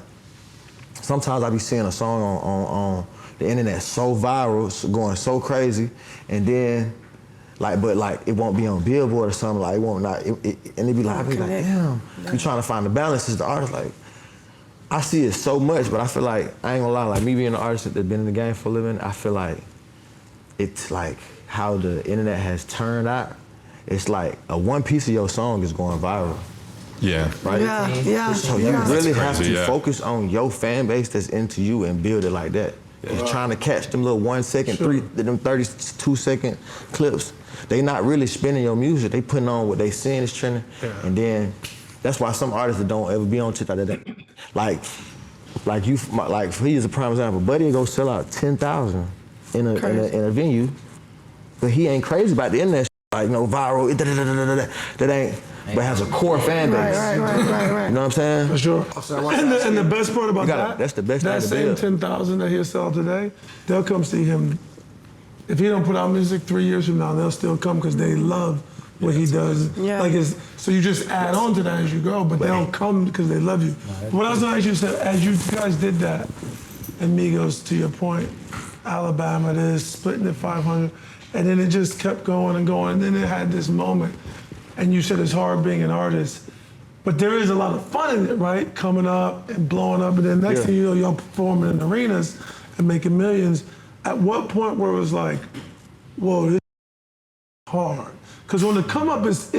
sometimes I be seeing a song on the internet so viral, going so crazy, and then, but it won't be on Billboard or something, like it won't not, and it be like, damn, you trying to find the balance as the artist, like, I see it so much, but I feel like, I ain't gonna lie, like me being an artist that's been in the game for a living, I feel like it's like how the internet has turned out, it's like one piece of your song is going viral. Yeah. Right? Yeah. So you really have to yeah. focus on your fan base that's into you and build it like that. Just trying to catch them little 1 second, them 32-second clips. They not really spinning your music. They putting on what they seeing is trending. And then that's why some artists that don't ever be on shit like that. Like for he is a prime example. Buddy will go sell out 10,000 in a venue, but he ain't crazy about the internet. Like viral. That ain't. But has a core fan base. Right. You know what I'm saying? For sure. And the best part about that's the best that thing to same build. 10,000 that he'll sell today, they'll come see him. If he don't put out music 3 years from now, they'll still come because they love what he does. Yeah. So you just add on to that as you go, but they'll come because they love you. What I was gonna ask you is, as you guys did that, and Migos, to your point, Alabama, this, splitting at 500, and then it just kept going and going, and then it had this moment. And you said it's hard being an artist, but there is a lot of fun in it, right? Coming up and blowing up, and then next thing you know, y'all performing in arenas and making millions. At what point where it was like, whoa, this is hard? Because when the come up it's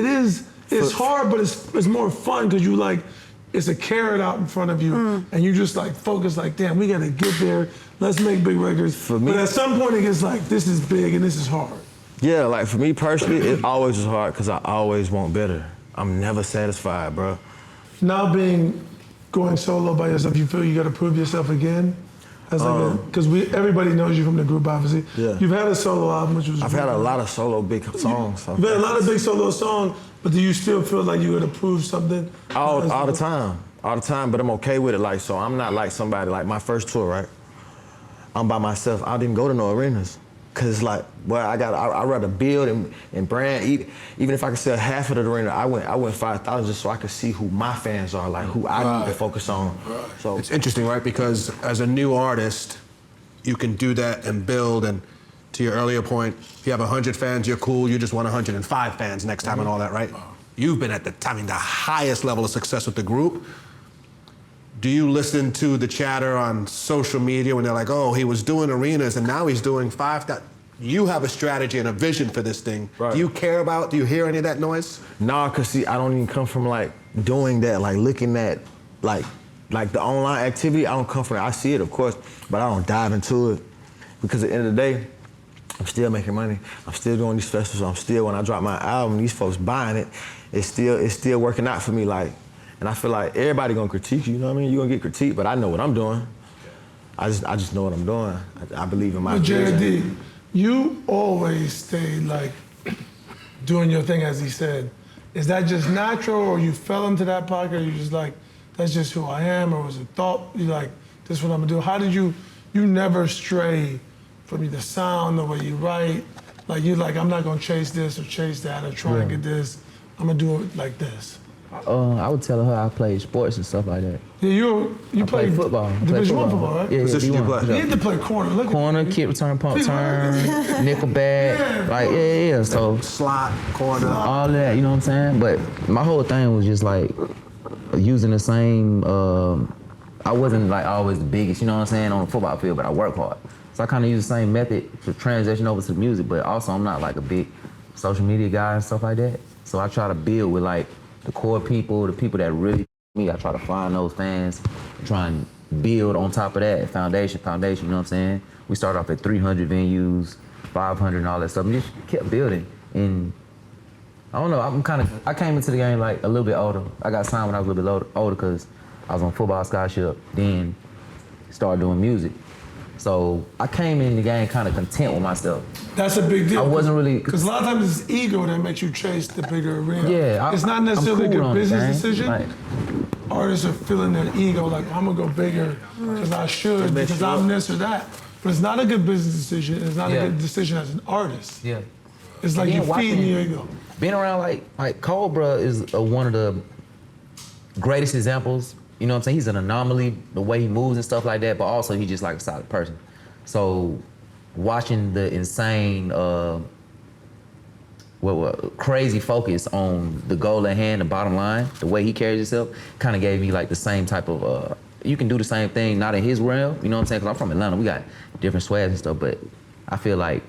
hard, but it's more fun because it's a carrot out in front of you, and you just focus damn, we gotta get there, let's make big records. For me, but at some point it gets this is big and this is hard. Yeah, like for me personally, it always was hard because I always want better. I'm never satisfied, bro. Now going solo by yourself, you feel you got to prove yourself again? Because everybody knows you from the group, obviously. Yeah. You've had a solo album, which was. I've had a lot of solo big songs. You've had a lot of big solo songs, but do you still feel like you got to prove something? All the time, but I'm okay with it. So I'm not like somebody, like my first tour, right? I'm by myself. I didn't go to no arenas. Cause I'd rather build and brand. Even if I could sell half of the arena, I went 5,000 just so I could see who my fans are, who I need to focus on. So it's interesting, right? Because as a new artist, you can do that and build. And to your earlier point, if you have 100 fans, you're cool. You just want 105 fans next time and all that, right? You've been at the highest level of success with the group. Do you listen to the chatter on social media when they're like, oh, he was doing arenas and now he's doing 5,000? You have a strategy and a vision for this thing. Right. Do you hear any of that noise? Nah, cause see, I don't even come from doing that, looking at like the online activity. I don't come from it. I see it, of course, but I don't dive into it because at the end of the day, I'm still making money. I'm still doing these festivals. When I drop my album, these folks buying it, it's still working out for me. And I feel like everybody gonna critique you, you know what I mean? You're gonna get critiqued, but I know what I'm doing. I just know what I'm doing. I believe in my vision. J.I.D., you always stayed doing your thing, as he said. Is that just natural, or you fell into that pocket, or you just that's just who I am, or was it thought, you this is what I'm gonna do? How did you never stray from the sound, the way you write? I'm not gonna chase this or chase that or try and get this. I'm gonna do it like this. I would tell her I played sports and stuff like that. Yeah, you played football. Division I football, right? Yeah, Position you play? You need to play corner. Corner, kick return, pump turn, nickel back, So Slot, corner. all that, you know what I'm saying? But my whole thing was just using the same. I wasn't always the biggest, you know what I'm saying, on the football field, but I work hard. So I kind of use the same method to transition over to the music, but also I'm not a big social media guy and stuff like that. So I try to build with the core people, the people that really me. I try to find those fans, try and build on top of that foundation, you know what I'm saying? We started off at 300 venues, 500 and all that stuff, and just kept building. And I don't know, I came into the game a little bit older. I got signed when I was a little bit older because I was on football scholarship, then started doing music. So I came in the game kind of content with myself. That's a big deal. I wasn't really... Because a lot of times it's ego that makes you chase the bigger arena. Yeah. It's not necessarily a good business decision. artists are feeling their ego, like, I'm gonna go bigger because I should, because I'm this or that. But it's not a good business decision. It's not a good decision as an artist. Yeah. It's like you're feeding your ego. Being around like Cobra is one of the greatest examples. You know what I'm saying? He's an anomaly, the way he moves and stuff like that, but also he's just like a solid person. So watching the insane, crazy focus on the goal at hand, the bottom line, the way he carries himself, kind of gave me like the same type of, you can do the same thing, not in his realm, you know what I'm saying? Because I'm from Atlanta, we got different swags and stuff, but I feel like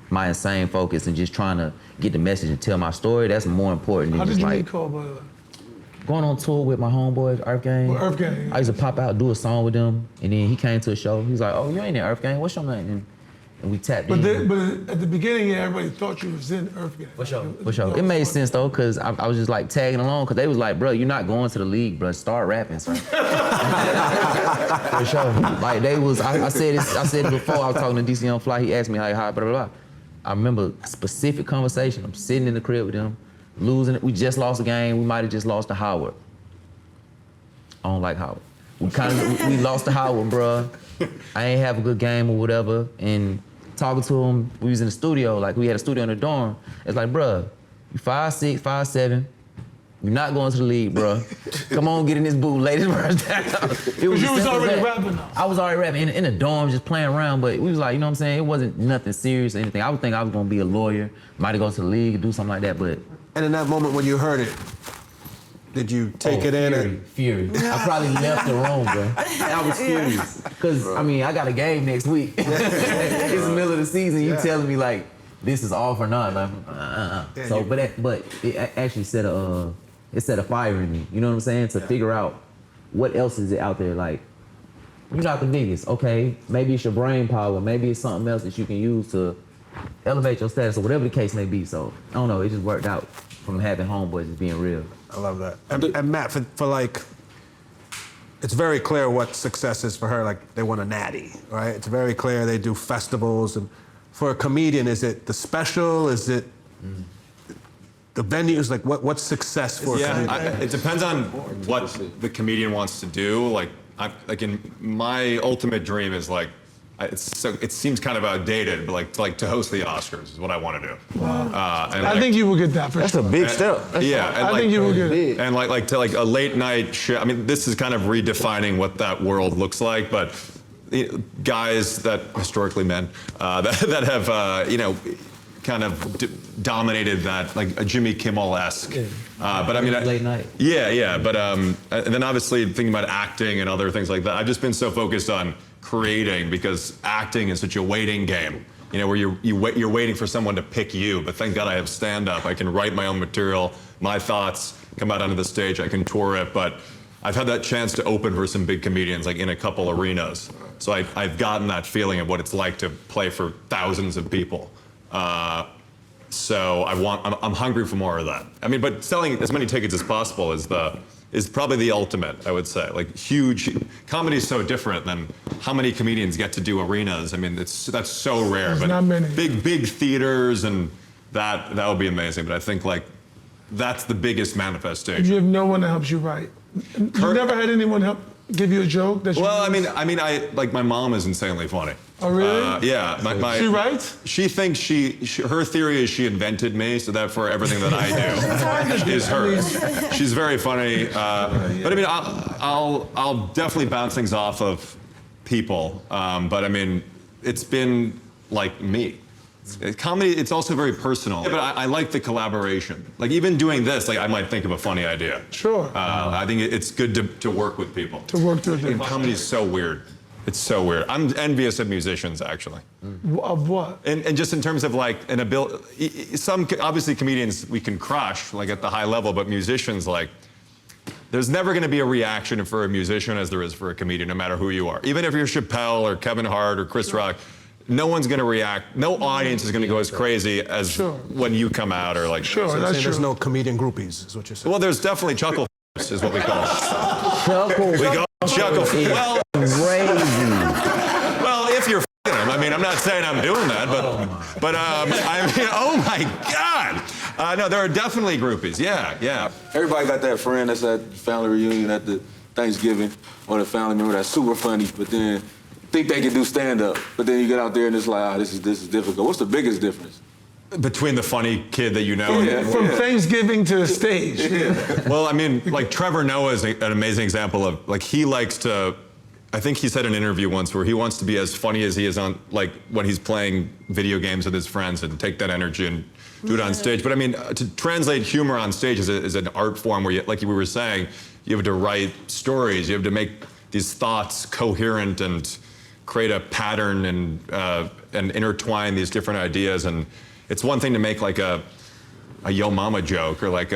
my insane focus and just trying to get the message and tell my story, that's more important than How just did you like meet Cole, by the way? going on tour with my homeboys, Earth Gang. Well, Earth Gang. I used to pop out, do a song with them, and then he came to a show. He was like, "Oh, you ain't in Earth Gang? What's your name?" And we tapped in. But at the beginning, everybody thought you was in Earth Gang. For sure. It made sense though, cause I was just like tagging along, cause they was like, "Bro, you're not going to the league, bro. Start rapping, son." For sure. Like they was, I said it before. I was talking to DC on Fly. He asked me how, blah blah blah. I remember a specific conversation. I'm sitting in the crib with him, losing it. We just lost a game. We might have just lost to Howard. I don't like Howard. We lost to Howard, bruh. I ain't have a good game or whatever. And talking to him, we was in the studio, like we had a studio in the dorm. It's like, bruh, you 5'6", 5'7". You're not going to the league, bruh. Come on, get in this booth, lay this verse down. You was already rapping though. I was already rapping in the dorm, just playing around, but we was like, you know what I'm saying? It wasn't nothing serious or anything. I would think I was gonna be a lawyer, might have go to the league, do something like that, but. And in that moment when you heard it, did you take it in? Fury. I probably left the room, bro. I was furious. Cause I mean, I got a game next week. It's the middle of the season. You telling me like this is all for naught. Like, So, but it actually set a fire in me. You know what I'm saying? To figure out what else is it out there. Like you're not the biggest. Okay, maybe it's your brain power. Maybe it's something else that you can use to elevate your status or whatever the case may be. So I don't know. It just worked out from having homeboys just being real. I love that. And Matt, for like, it's very clear what success is for her. Like, they won a natty, right? It's very clear they do festivals. And for a comedian, is it the special? Is it the venues? Like, what's success for a comedian? It depends on what the comedian wants to do. Like in my ultimate dream is like, it seems kind of outdated, but like to host the Oscars is what I want to do. Wow. I think you will get that for That's sure. a big step. I think you will get it. And like to like a late night show. I mean, this is kind of redefining what that world looks like, but guys that historically men that have kind of dominated that, like a Jimmy Kimmel-esque. But I mean, late night. Yeah. But and then obviously thinking about acting and other things like that. I've just been so focused on creating because acting is such a waiting game. You know, where you're waiting for someone to pick you. But thank God I have stand-up. I can write my own material, my thoughts, come out onto the stage. I can tour it. But I've had that chance to open for some big comedians, like in a couple arenas. So I've gotten that feeling of what it's like to play for thousands of people. So I'm hungry for more of that. I mean, but selling as many tickets as possible is probably the ultimate, I would say. Like huge, comedy is so different than how many comedians get to do arenas. I mean, that's so rare. There's but not many. Big theaters and that would be amazing. But I think like that's the biggest manifestation. You have no one that helps you write. You never had anyone help give you a joke that you Well, I mean, I like my mom is insanely funny. Oh, really? Yeah. She writes? She thinks her theory is she invented me, so therefore everything that I do is hers. She's very funny. But I mean, I'll definitely bounce things off of people. But I mean, it's been like me. Comedy, it's also very personal. Yeah, but I like the collaboration. Like even doing this, like I might think of a funny idea. Sure. I think it's good to work with people. To work through things. Comedy is so weird. It's so weird. I'm envious of musicians, actually. Of what? And just in terms of like an ability, some obviously comedians we can crush like at the high level, but musicians like, there's never going to be a reaction for a musician as there is for a comedian, no matter who you are. Even if you're Chappelle or Kevin Hart or Chris Rock, no one's going to react. No audience is going to go as crazy as when you come out or like. Sure, So that's true. there's no comedian groupies, is what you're saying. Well, there's definitely chuckle is what we call it. Chuckle. We go chuckle. Well, Crazy. well, if you're f***ing them. I mean, I'm not saying I'm doing that, but I mean, oh my God. No, there are definitely groupies. Yeah. Everybody got that friend that's at family reunion at the Thanksgiving or the family member that's super funny, but then think they can do stand-up, but then you get out there and it's like, this is difficult. What's the biggest difference? Between the funny kid that you know From Thanksgiving to the stage. Well, I mean, like Trevor Noah is an amazing example of, like, he likes to, I think he said in an interview once where he wants to be as funny as he is on, like, when he's playing video games with his friends and take that energy and do it on stage. But I mean, to translate humor on stage is an art form where, like we were saying, you have to write stories, you have to make these thoughts coherent and create a pattern and intertwine these different ideas. And it's one thing to make like a yo mama joke or like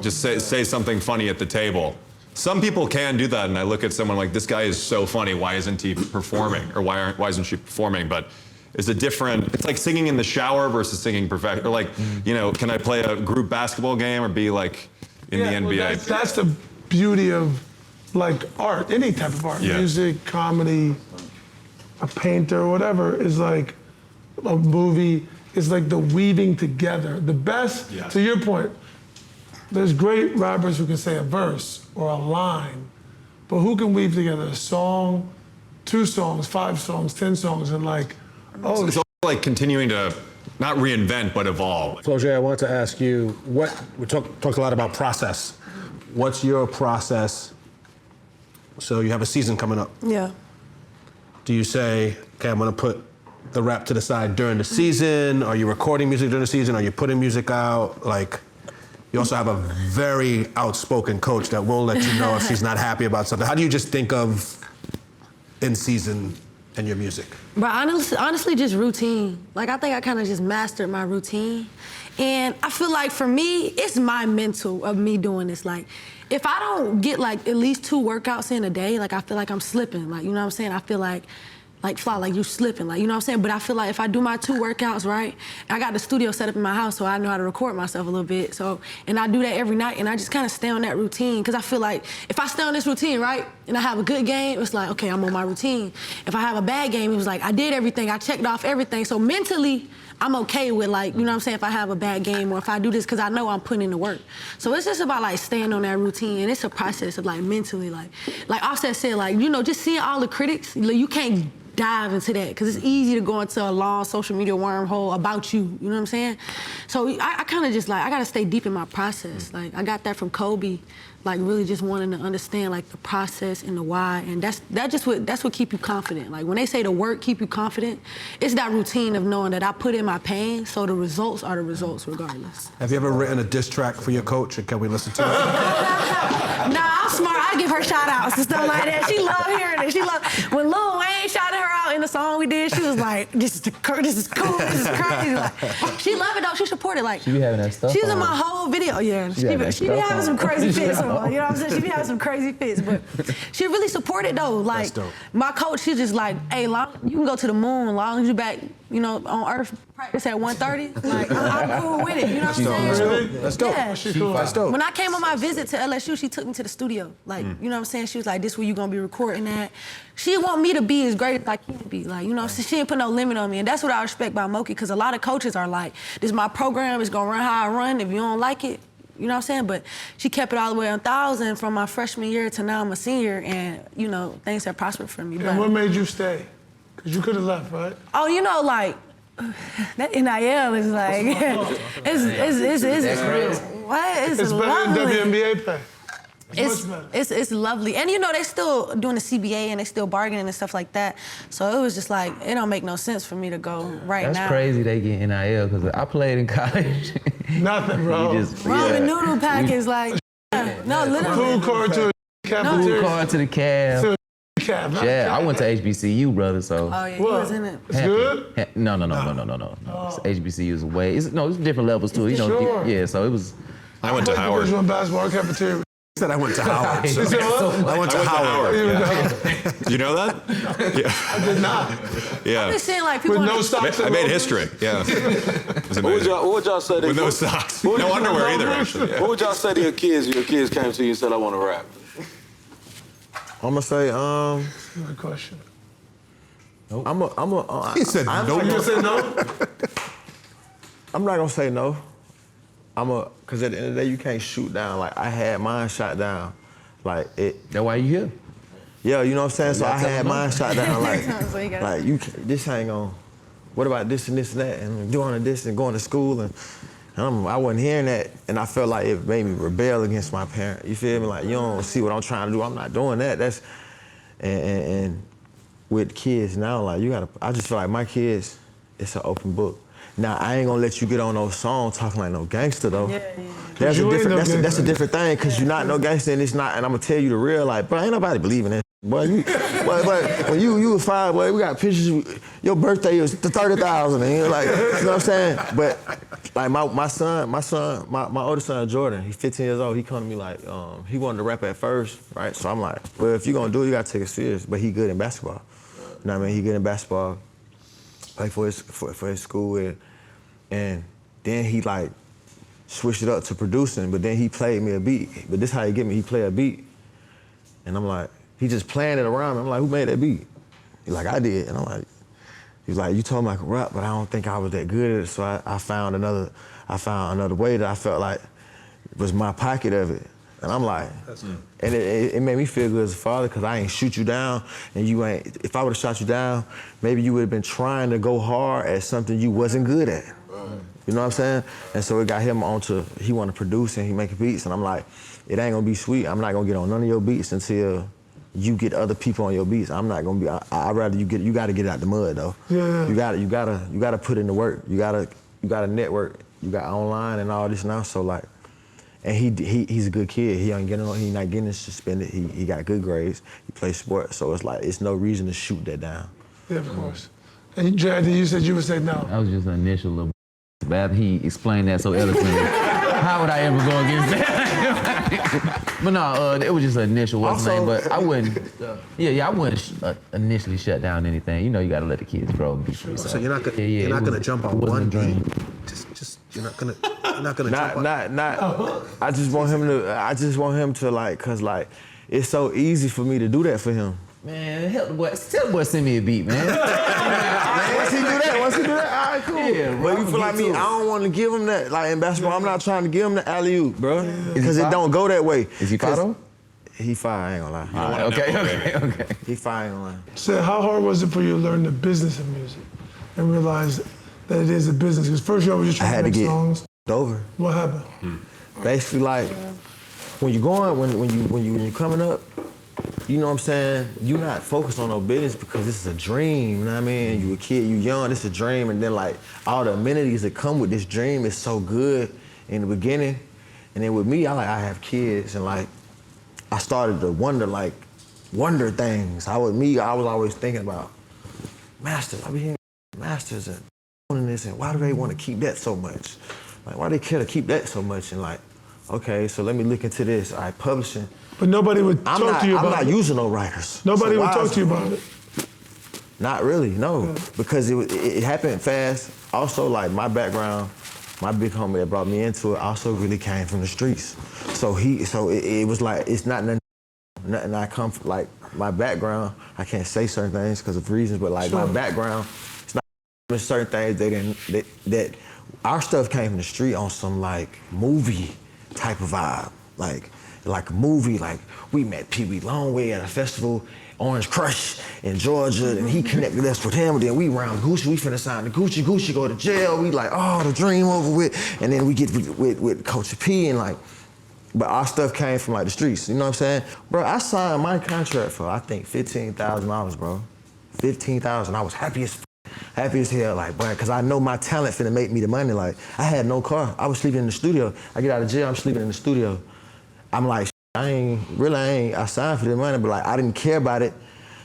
just say something funny at the table. Some people can do that, and I look at someone like, this guy is so funny, why isn't he performing? Or why isn't she performing? But it's it's like singing in the shower versus singing professional. Or like, you know, can I play a group basketball game or be like in the NBA? Well, that's the beauty of like art, any type of art, music, comedy, a painter, whatever, is like a movie. It's like the weaving together. The best, to your point, there's great rappers who can say a verse or a line, but who can weave together a song, 2 songs, 5 songs, 10 songs, and like, it's like continuing to not reinvent, but evolve. Flau'jae, I wanted to ask you, we talked a lot about process. What's your process? So you have a season coming up. Yeah. Do you say, okay, I'm gonna put the rap to the side during the season? Are you recording music during the season? Are you putting music out? Like, you also have a very outspoken coach that won't let you know if she's not happy about something. How do you just think of in season and your music? But honestly, just routine. Like, I think I kind of just mastered my routine. And I feel like for me, it's my mental of me doing this. Like, if I don't get like at least 2 workouts in a day, like I feel like I'm slipping. Like, you know what I'm saying? I feel like Flau, like you slipping, like, you know what I'm saying? But I feel like if I do my 2 workouts, right, I got the studio set up in my house, so I know how to record myself a little bit. So, and I do that every night, and I just kind of stay on that routine, because I feel like if I stay on this routine, right, and I have a good game, it's like, okay, I'm on my routine. If I have a bad game, it was like, I did everything, I checked off everything. So mentally, I'm okay with, like, you know what I'm saying, if I have a bad game or if I do this, because I know I'm putting in the work. So it's just about, like, staying on that routine, and it's a process of, like, mentally, like Offset said, like, you know, just seeing all the critics, you can't dive into that, because it's easy to go into a long social media wormhole about you know what I'm saying? So I kind of just like, I gotta stay deep in my process. Like, I got that from Kobe, like really just wanting to understand like the process and the why, and that's what keep you confident. Like when they say the work keep you confident, it's that routine of knowing that I put in my pain, so the results are the results regardless. Have you ever written a diss track for your coach, and can we listen to it? Nah, I'm smart. I give her shout outs and stuff like that. She love hearing it. She love when Lil Wayne shouted her out in the song we did. She was like, "This is cool. This is crazy." Like, she love it though. She support it. Like, She be having that stuff. she's in my whole video. Yeah, she be having some crazy fits. You know what I'm saying? She be having some crazy fits, but she really support it though. Like, my coach, she's just like, "Hey, you can go to the moon, long as you back, you know, on Earth. Practice at 1:30. Like, I'm cool with it. You know what I'm saying? Really? That's dope. Yeah. That's dope. When I came on my visit to LSU, she took me to the studio. Like, you know what I'm saying? She was like, "This where you gonna be recording at." She want me to be as great as I can be. Like, you know, so she didn't put no limit on me. And that's what I respect about Moki, because a lot of coaches are like, "This is my program, it's gonna run how I run. If you don't like it," you know what I'm saying? But she kept it all the way 1,000 from my freshman year to now I'm a senior, and, you know, things have prospered for me. And what made you stay? Because you could have left, right? Oh, you know, like, that NIL is like, it's better than WNBA pay. It's lovely. And you know, they still doing the CBA and they still bargaining and stuff like that. So it was just like, it don't make no sense for me to go right now. That's crazy they get NIL, because I played in college. Nothing, bro. Ramen noodle pack is like, no, literally. Food card to a cafeteria. Food card to the cab. Yeah, I went to HBCU, brother, so. Oh, yeah, he was in it. It's good? No. HBCU is way, it's different levels too. You know, Sure. yeah, so it was. I went to Howard. Division I basketball cafeteria. Said I went to Howard. You said what? I went to Howard. Yeah. Do you know that? Yeah. I did not. Yeah. I'm just saying, like, people With no socks. I made history. Yeah. It was amazing. What would y'all say? With no socks. No underwear either, actually. Yeah. What would y'all say to your kids if your kids came to you and said, "I want to rap"? I'm gonna say, Good question. He said no. You gonna say no? I'm not gonna say no. Cause at the end of the day, you can't shoot down. Like, I had mine shot down. Like it. That's why you here. Yeah, you know what I'm saying? So I had mine shot down So this ain't gonna, what about this and this and that, and doing this and going to school, and I wasn't hearing that, and I felt like it made me rebel against my parents. You feel me? Like, you don't see what I'm trying to do, I'm not doing that. That's, and with kids now, like, I just feel like my kids, it's an open book. Now, I ain't gonna let you get on no song talking like no gangster, though. Yeah. That's a different thing, because you're not no gangster, and it's not, and I'm gonna tell you the real, like, bro, ain't nobody believing that. Boy, but when you was 5, boy, we got pictures, your birthday was 30,000, and you're like, you know what I'm saying? But like my oldest son, Jordan, he's 15 years old, he come to me like, he wanted to rap at first, right? So I'm like, well, if you're gonna do it, you gotta take it serious, but he good in basketball. You know what I mean? He good in basketball, like for his school, and then he like switched it up to producing, but then he played me a beat. But this how he get me, he play a beat, and I'm like, he just playing it around me. I'm like, who made that beat? He's like, I did. And I'm like, he's like, you told me I could rap, but I don't think I was that good at it. So I found another way that I felt like was my pocket of it. And I'm like, and it made me feel good as a father, because I ain't shoot you down, and you ain't, if I would've shot you down, maybe you would've been trying to go hard at something you wasn't good at. You know what I'm saying? And so it got him onto, he wanna produce and he making beats, and I'm like, it ain't gonna be sweet. I'm not gonna get on none of your beats until you get other people on your beats. I'm not gonna be, I'd rather you gotta get out the mud though. Yeah. You gotta put in the work. You gotta network. You got online and all this now, so like, and he's a good kid. He not getting suspended. He got good grades. He plays sports, so it's like, it's no reason to shoot that down. Yeah, of course. And J.I.D., you said you would say no. That was just an initial little. But after he explained that so eloquently, how would I ever go against that? But no, it was just an initial what's name. But I wouldn't. I wouldn't initially shut down anything. You know, you gotta let the kids grow and be free. So you're not gonna jump on one beat. Just you're not gonna jump on. I just want him to like, cause like, it's so easy for me to do that for him. Man, help the boy. Tell the boy send me a beat, man. Once he do that, all right, cool. Yeah, but you feel like me, I don't want to give him that. Like in basketball, I'm not trying to give him the alley-oop, bro. Because it don't go that way. Is he fire though? He fire, I ain't gonna lie. Okay. He fire, I ain't gonna lie. So how hard was it for you to learn the business of music and realize that it is a business? Because first you was just trying to make songs. Over. What happened? Basically, like, when you coming up, you know what I'm saying? You're not focused on no business because this is a dream, you know what I mean? You a kid, you young, this is a dream, and then like all the amenities that come with this dream is so good in the beginning. And then with me, I have kids, and like, I started to wonder things. I was always thinking about masters. I be hearing masters and doing this, and why do they want to keep that so much? Like, why they care to keep that so much? And like, okay, so let me look into this. All right, publishing. But nobody would talk to you about it. I'm not using no writers. Nobody would talk to you about it. Not really, no. Because it happened fast. Also, like, my background, my big homie that brought me into it also really came from the streets. So it was like, it's not nothing I come from, like, my background, I can't say certain things because of reasons, but like my background, it's not certain things that our stuff came from the street on some like movie type of vibe. Like a movie, like we met Pee Wee Longway at a festival, Orange Crush in Georgia, and he connected us with him, and then we round Gucci, we finna sign to Gucci go to jail, we like, oh, the dream over with, and then we get with Coach P, and like, but our stuff came from like the streets, you know what I'm saying? Bro, I signed my contract for, I think, $15,000, bro. $15,000, I was happy as hell, like, boy, cause I know my talent finna make me the money, like, I had no car, I was sleeping in the studio. I get out of jail, I'm sleeping in the studio. I'm like, I signed for the money, but like, I didn't care about it.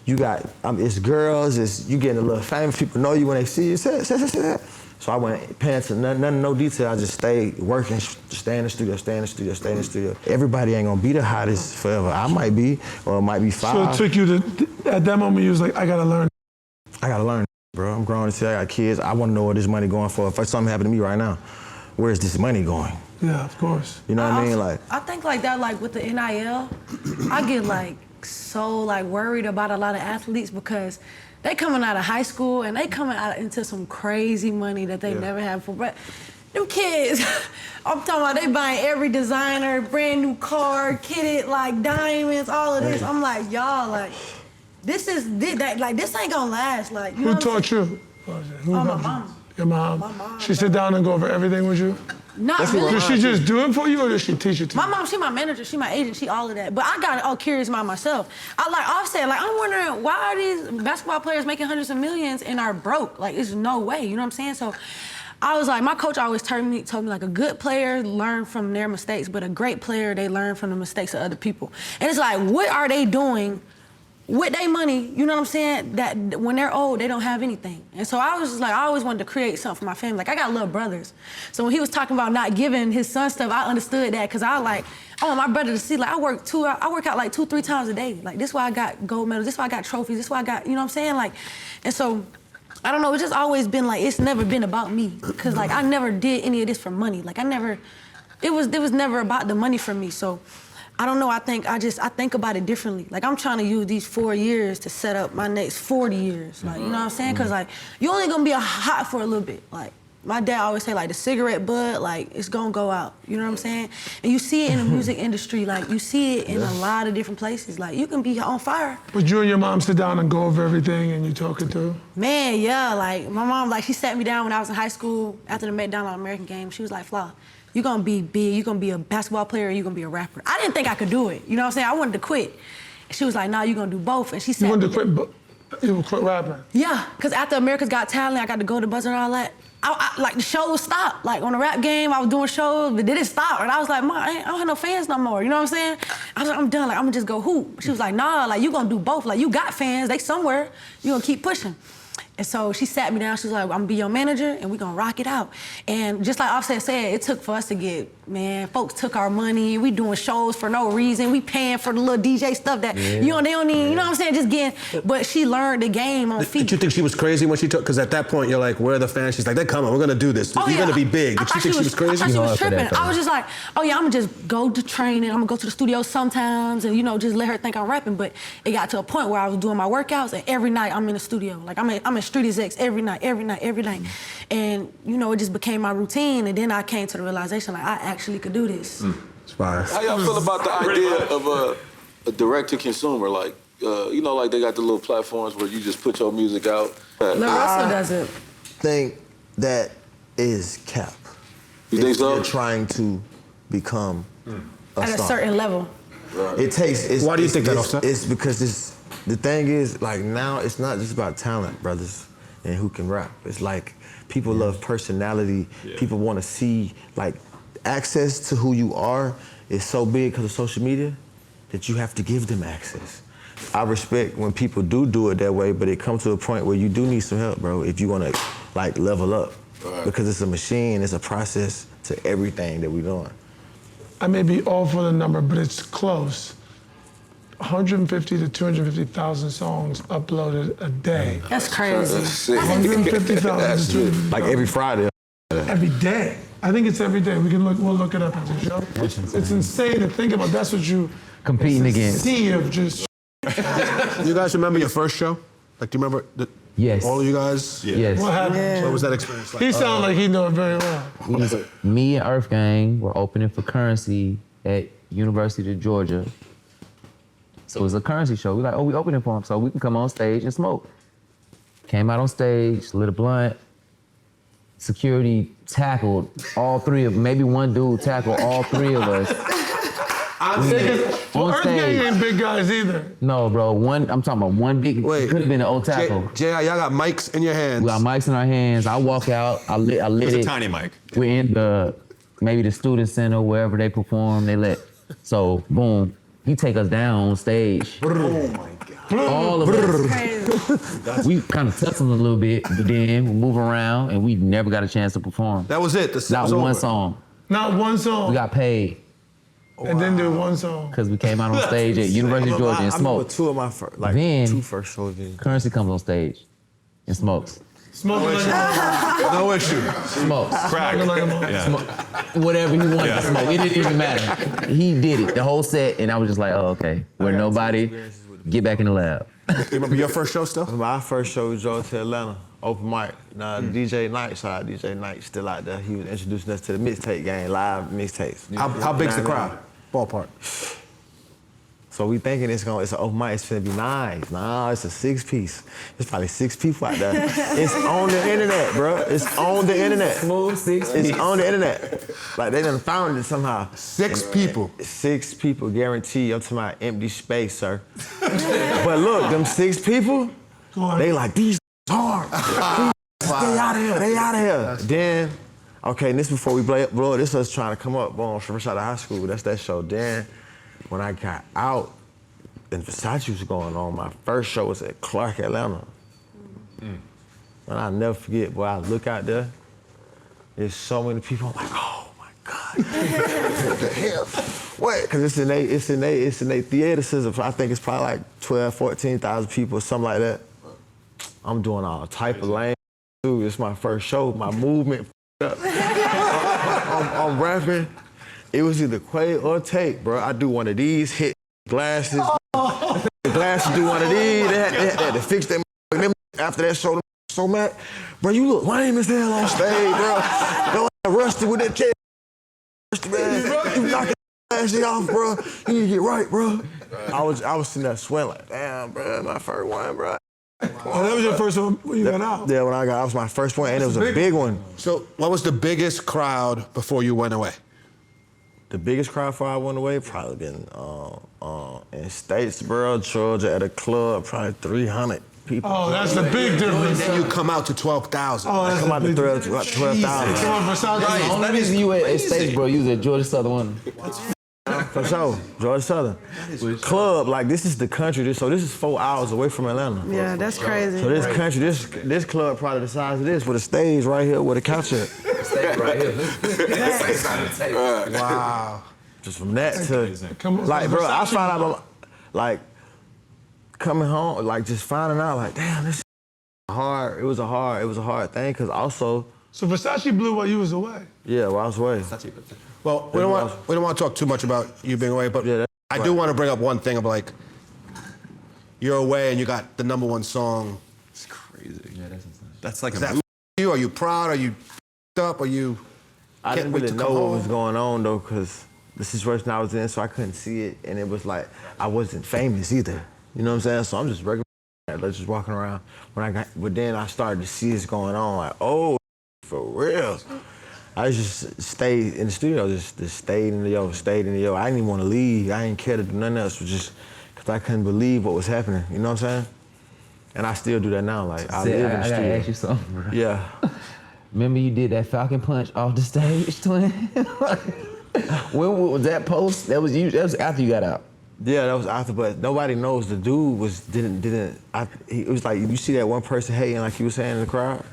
You got, it's girls, you getting a little famous, people know you when they see you, say that. So I went pants and nothing, no detail, I just stayed working, stay in the studio. Everybody ain't gonna be the hottest forever. I might be, or it might be 5. So it took you at that moment you was like, I gotta learn, bro. I'm grown as hell, I got kids, I wanna know where this money going for. If something happened to me right now, where's this money going? Yeah, of course. You know what I mean? Like, I think like that, like with the NIL, I get like so like worried about a lot of athletes because they coming out of high school and they coming out into some crazy money that they never had before. But Them kids, I'm talking about they buying every designer, brand new car, kitted, like diamonds, all of this. I'm like, y'all, like, this ain't gonna last. Like, you know Who what I'm taught saying? you? Who Oh, my helped you? mom. Your mom? My mom. She sit down and go over everything with you? Not really. Did she just do it for you or did she teach it to My you? mom, she my manager, she my agent, she all of that. But I got all curious about myself. I like Offset, like I'm wondering why are these basketball players making hundreds of millions and are broke? Like, there's no way, you know what I'm saying? So I was like, my coach always told me like a good player learn from their mistakes, but a great player, they learn from the mistakes of other people. And it's like, what are they doing with their money, you know what I'm saying, that when they're old, they don't have anything. And so I was just like, I always wanted to create something for my family. Like, I got little brothers. So when he was talking about not giving his son stuff, I understood that, because I want my brother to see, like, I work out like 2-3 times a day. Like, this is why I got gold medals, this is why I got trophies, this is why I got, you know what I'm saying? Like, and so, I don't know, it's just always been like, it's never been about me. Because, like, I never did any of this for money. Like, it was never about the money for me. So, I don't know, I think about it differently. Like, I'm trying to use these 4 years to set up my next 40 years. Like, you know what I'm saying? Because, like, you only gonna be hot for a little bit. Like, my dad always say, like, the cigarette butt, like, it's gonna go out. You know what I'm saying? And you see it in the music industry. Like, you see it in a lot of different places. Like, you can be on fire. But you and your mom sit down and go over everything and you talk it through? Man, yeah, like, my mom, like, she sat me down when I was in high school after the McDonald's American game. She was like, Flaw, you're gonna be big, you're gonna be a basketball player, or you're gonna be a rapper. I didn't think I could do it, you know what I'm saying? I wanted to quit. And she was like, nah, you're gonna do both. And she said, You wanted to quit, but you would quit rapping? yeah, because after America's Got Talent, I got to go to buzzer and all that. Like, the shows stopped. Like, on the rap game, I was doing shows, but they didn't stop. And I was like, Mom, I don't have no fans no more, you know what I'm saying? I was like, I'm done, like, I'm gonna just go hoop. She was like, nah, like, you gonna do both. Like, you got fans, they somewhere, you gonna keep pushing. And so she sat me down, she was like, I'm gonna be your manager and we gonna rock it out. And just like Offset said, it took for us to get, man, folks took our money, we doing shows for no reason, we paying for the little DJ stuff that, they don't need, you know what I'm saying, just getting, but she learned the game on feet. Did you think she was crazy when she took, because at that point you're like, where are the fans? She's like, they're coming, we're gonna do this. You're gonna be big. Did you think she was crazy? I thought she was tripping. I was just like, oh yeah, I'm gonna just go to training, I'm gonna go to the studio sometimes and, you know, just let her think I'm rapping. But it got to a point where I was doing my workouts and every night I'm in the studio. Like, I'm in Street Execs every night. And, you know, it just became my routine. And then I came to the realization, like, I actually could do this. It's fire. How y'all feel about the idea of a direct-to-consumer? Like, you know, like they got the little platforms where you just put your music out. Lil Russell does it. Think that is cap. You think so? You're trying to become a At star. a certain level. It takes. Why do you think that, Offset? It's because the thing is, like, now it's not just about talent, brothers, and who can rap. It's like people love personality. Yeah. People want to see, like, access to who you are is so big because of social media that you have to give them access. I respect when people do it that way, but it comes to a point where you do need some help, bro, if you want to, like, level up. Right. Because it's a machine, it's a process to everything that we're doing. I may be off on the number, but it's close. 150 to 250,000 songs uploaded a day. That's crazy. That's sick. 150,000 to 250,000. Like every Friday. Every day. I think it's every day. We'll look it up at the show. It's insane to think about. That's what you Competing it's a against. sea of just. You guys remember your first show? Like, do you remember Yes. all of you guys? Yeah. Yes. What happened? What was that experience like? He sounded like he knew it very well. Me and Earth Gang were opening for Currency at University of Georgia. So it was a Currency show. We like, oh, we opening for him, so we can come on stage and smoke. Came out on stage, lit a blunt. Security tackled all three of, maybe one dude tackled all three of us. Well, Earth Gang ain't big guys either. No, bro, I'm talking about one big, could have been an old tackle. J.I., y'all got mics in your hands. We got mics in our hands. I walk out, I lit It's it. a tiny mic. We're in maybe the student center, wherever they perform, so boom, he take us down on stage. Oh my God. All of us. We kind of touched him a little bit, but then we move around and we never got a chance to perform. That was it. Not was one over. song. Not one song. We got paid And then do one song. because we came out on stage at University of Georgia and I remember smoked. two of my first, like, Then- two first shows. Currency comes on stage and smokes. Smoking like No issue. Smokes. Crack. Yeah. Whatever he wanted to smoke. It didn't even matter. He did it the whole set, and I was just like, oh, okay. Where nobody, get back in the lab. You remember your first show still? My first show, we drove to Atlanta, open mic. Now, DJ Knight, shout out DJ Knight, still out there. He was introducing us to the mixtape game, live mixtapes. How big's the crowd? Ballpark. So we thinking it's an open mic, it's gonna be nice. No, it's a 6-piece. There's probably 6 people out there. It's on the internet, bro. It's on the internet. Smooth 6 It's on the internet. Like they done found it somehow. 6 people. 6 people, guaranteed. I'm talking about empty space, sir. But look, them 6 people, they like, these hard. They out of here, they out of here. Then, okay, and this before we blow it, this was trying to come up on fresh out of high school. That's that show. Then, when I got out, and Versace was going on, my first show was at Clark, Atlanta. And I'll never forget, boy, I look out there, there's so many people, I'm like, oh my God. What the hell? What? Because it's in they theater system. I think it's probably like 12, 14,000 people, something like that. I'm doing all type of lame, dude. It's my first show, my movement up. I'm rapping. It was either Quay or Take, bro. I do one of these, hit glasses. Glasses do one of these. They had to fix them. After that show, so mad. Bro, you look lame as hell on stage, bro. Don't rusty with that chair. Man. You knocking that shit off, bro. You need to get right, bro. I was sitting there sweating like, damn, bro, my first one, bro. Oh, that was your first one when you got out? Yeah, when I got out, it was my first one, and it was a big one. So what was the biggest crowd before you went away? The biggest crowd before I went away probably been in Statesboro, Georgia, at a club, probably 300 people. Oh, that's the big difference. Then you come out to 12,000. Oh, I come out to 12,000. Right. The only reason you were at States, bro, you was at Georgia Southern one. For sure, Georgia Southern. Club, like this is the country, so this is 4 hours away from Atlanta. Yeah, that's crazy. So this country, this club probably the size of this with a stage right here with a couch at. Stage right here. Wow. Just from that to, like, bro, I found out, like, coming home, like, just finding out, like, damn, this is hard. It was a hard thing, because also. So Versace blew while you was away? Yeah, while I was away. Well, we don't want to talk too much about you being away, but yeah, I do want to bring up one thing of like, you're away and you got the #1 song. It's crazy. Yeah, that's like Is that you? Are you proud? Are you up? Are you? I didn't really know what was going on though, because the situation I was in, so I couldn't see it, and it was like I wasn't famous either. You know what I'm saying? So I'm just regular, just walking around. But then I started to see this going on, like, oh, for real. I just stayed in the studio, just stayed in the yo. I didn't even want to leave. I didn't care to do nothing else, just because I couldn't believe what was happening. You know what I'm saying? And I still do that now. Like I live in the studio. I gotta ask you something, bro. Yeah. Remember you did that falcon punch off the stage, twin? When was that post? That was you. That was after you got out. Yeah, that was after, but nobody knows the dude didn't. It was like you see that one person hating, like you were saying in the crowd.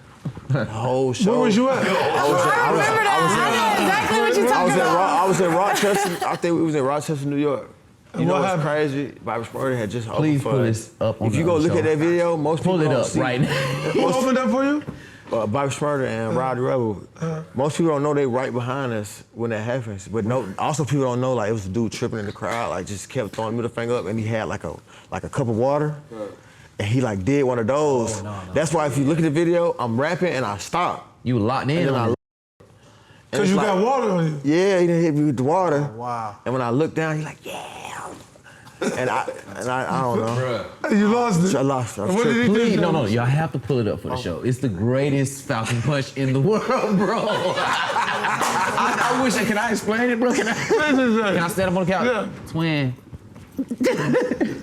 The whole show. Where was you at? I remember that. I know exactly what you're talking about. I was in Rochester. I think we was in Rochester, New York. You know what's crazy? Bobby Smurder had just opened Please for pull us. this up on If you go look show. at that video, most people Pull it don't up see. right now. Who opened up for you? Bobby Smurder and Rowdy Rebel. Most people don't know they right behind us when that happens. But also people don't know like it was a dude tripping in the crowd, like just kept throwing the middle finger up, and he had like a cup of water. And he like did one of those. No. That's why if you look at the video, I'm rapping and I stop. You locked in on it. Because you got water on you. Yeah, he didn't hit me with the water. Wow. And when I look down, he's like, yeah. and I don't know. You lost it. I lost it. What did he Please, do? no, y'all have to pull it up for the show. It's the greatest falcon punch in the world, bro. I wish can I explain it, bro? Can I stand up on the couch? Yeah. Twin.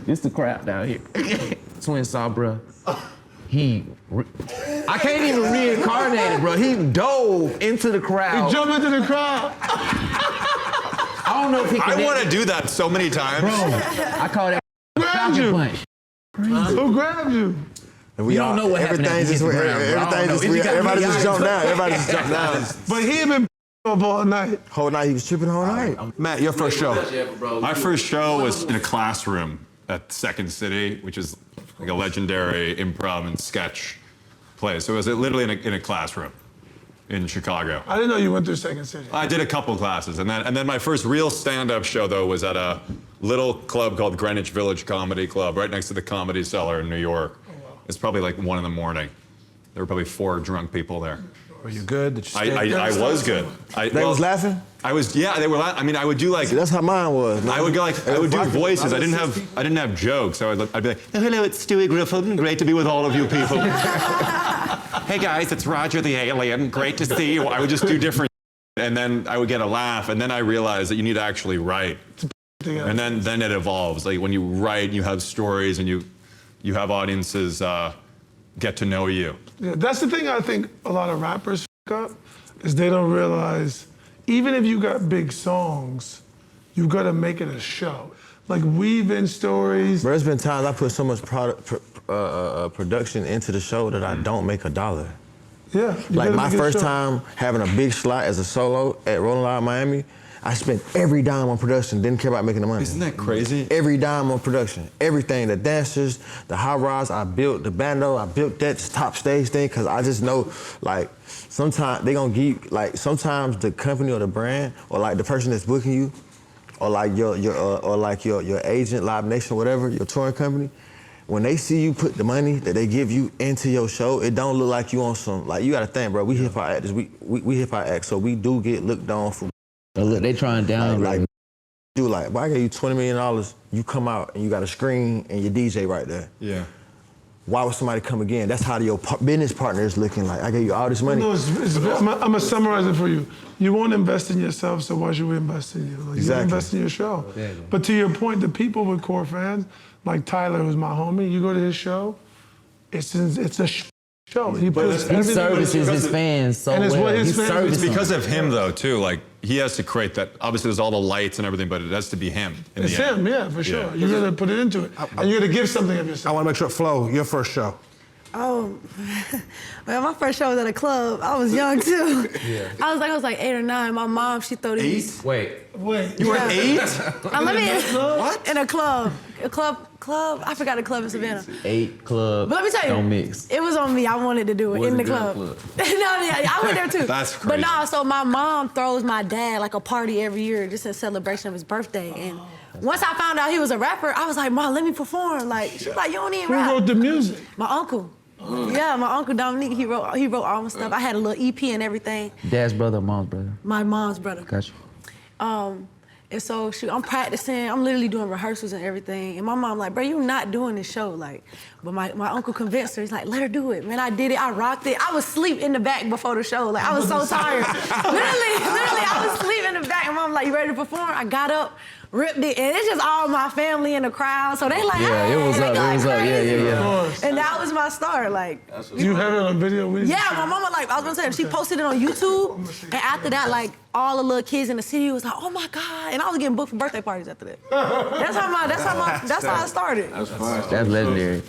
It's the crowd down here. Twin saw, bro. I can't even reincarnate it, bro. He dove into the crowd. He jumped into the crowd. I don't know if he can. I want to do that so many times. Bro, I call that Grabbed falcon you. punch. Who grabbed you? And we You don't know what happened everything after just you hit the went- ground, bro. I don't know. everything If you got everybody me, just I jumped ain't- down. Everybody just jumped down. But he had been up all night. Whole night he was tripping all night. Matt, your first show. My first show was in a classroom at Second City, which is like a legendary improv and sketch place. So it was literally in a classroom. in Chicago. I didn't know you went through Second City. I did a couple classes, and then my first real stand-up show though was at a little club called Greenwich Village Comedy Club, right next to the Comedy Cellar in New York. Oh, wow. It's probably like 1 in the morning. There were probably 4 drunk people there. Were you good? Did you I was good. They was laughing? I was, yeah, they were laughing. I mean, I would do like. See, that's how mine was. Man. I would go like, I would do voices. I didn't have jokes. So I'd be like, oh, hello, it's Stewie Griffin. Great to be with all of you people. Hey guys, it's Roger the Alien. Great to see you. I would just do different, and then I would get a laugh, and then I realized that you need to actually write. And then it evolves. Like when you write, you have stories, and you have audiences get to know you. Yeah, that's the thing I think a lot of rappers f up, is they don't realize, even if you got big songs, you gotta make it a show. Like weave in stories. Bro, there's been times I put so much production into the show that I don't make $1. Yeah. Like my first time having a big slot as a solo at Rolling Loud Miami, I spent every dime on production, didn't care about making the money. Isn't that crazy? Every dime on production. Everything, the dancers, the hot rods, I built the bando, I built that top stage thing, cause I just know, like, sometimes they gonna give, like, sometimes the company or the brand, or like the person that's booking you, or like your agent, Live Nation, whatever, your touring company, when they see you put the money that they give you into your show, it don't look like you on some, like, you gotta think, bro, we hip-hop actors, we hip-hop acts, so we do get looked on for. Look, they trying down like do like, well, I gave you $20 million, you come out and you got a screen and your DJ right there. Yeah. Why would somebody come again? That's how your business partner is looking like. I gave you all this money. No, I'm gonna summarize it for you. You won't invest in yourself, so why should we invest in you? Like, exactly. You invest in your show. Exactly. But to your point, the people with core fans, like Tyler, who's my homie, you go to his show, it's a show. He services his fans so and it's well. What his fans It's because of him though too. Like he has to create that. Obviously, there's all the lights and everything, but it has to be him. It's him, yeah, for sure. Yeah. You gotta put it into it, and you gotta give something of yourself. I want to make sure, Flo, your first show. Oh, well, my first show was at a club. I was young too. Yeah. I was like 8 or 9. My mom, she threw these. Wait. You were 8? What? In a club. I forgot the club in Savannah. 8 club. But let me tell you, don't mix. It was on me. I wanted to do it in the club. No, yeah, I went there too. That's crazy. But no, so my mom throws my dad like a party every year just in celebration of his birthday. And once I found out he was a rapper, I was like, Mom, let me perform. Like, she's like, you don't even rap. Who wrote the music? My uncle. Yeah, my uncle Dominique, he wrote all my stuff. I had a little EP and everything. Dad's brother or mom's brother? My mom's brother. Gotcha. And so I'm practicing, I'm literally doing rehearsals and everything. And my mom like, bro, you're not doing this show. Like, but my uncle convinced her, he's like, let her do it. Man, I did it, I rocked it. I was asleep in the back before the show. Like, I was so tired. literally, I was asleep in the back. And mom like, you ready to perform? I got up, ripped it, and it's just all my family in the crowd. So they like, yeah, hey, it was up, yeah. And that was my start, like. Do you have it on video? Yeah, my mama, like, I was gonna say, she posted it on YouTube, and after that, like, all the little kids in the city was like, oh my God, and I was getting booked for birthday parties after that. That's how I started. That's fine. That's legendary.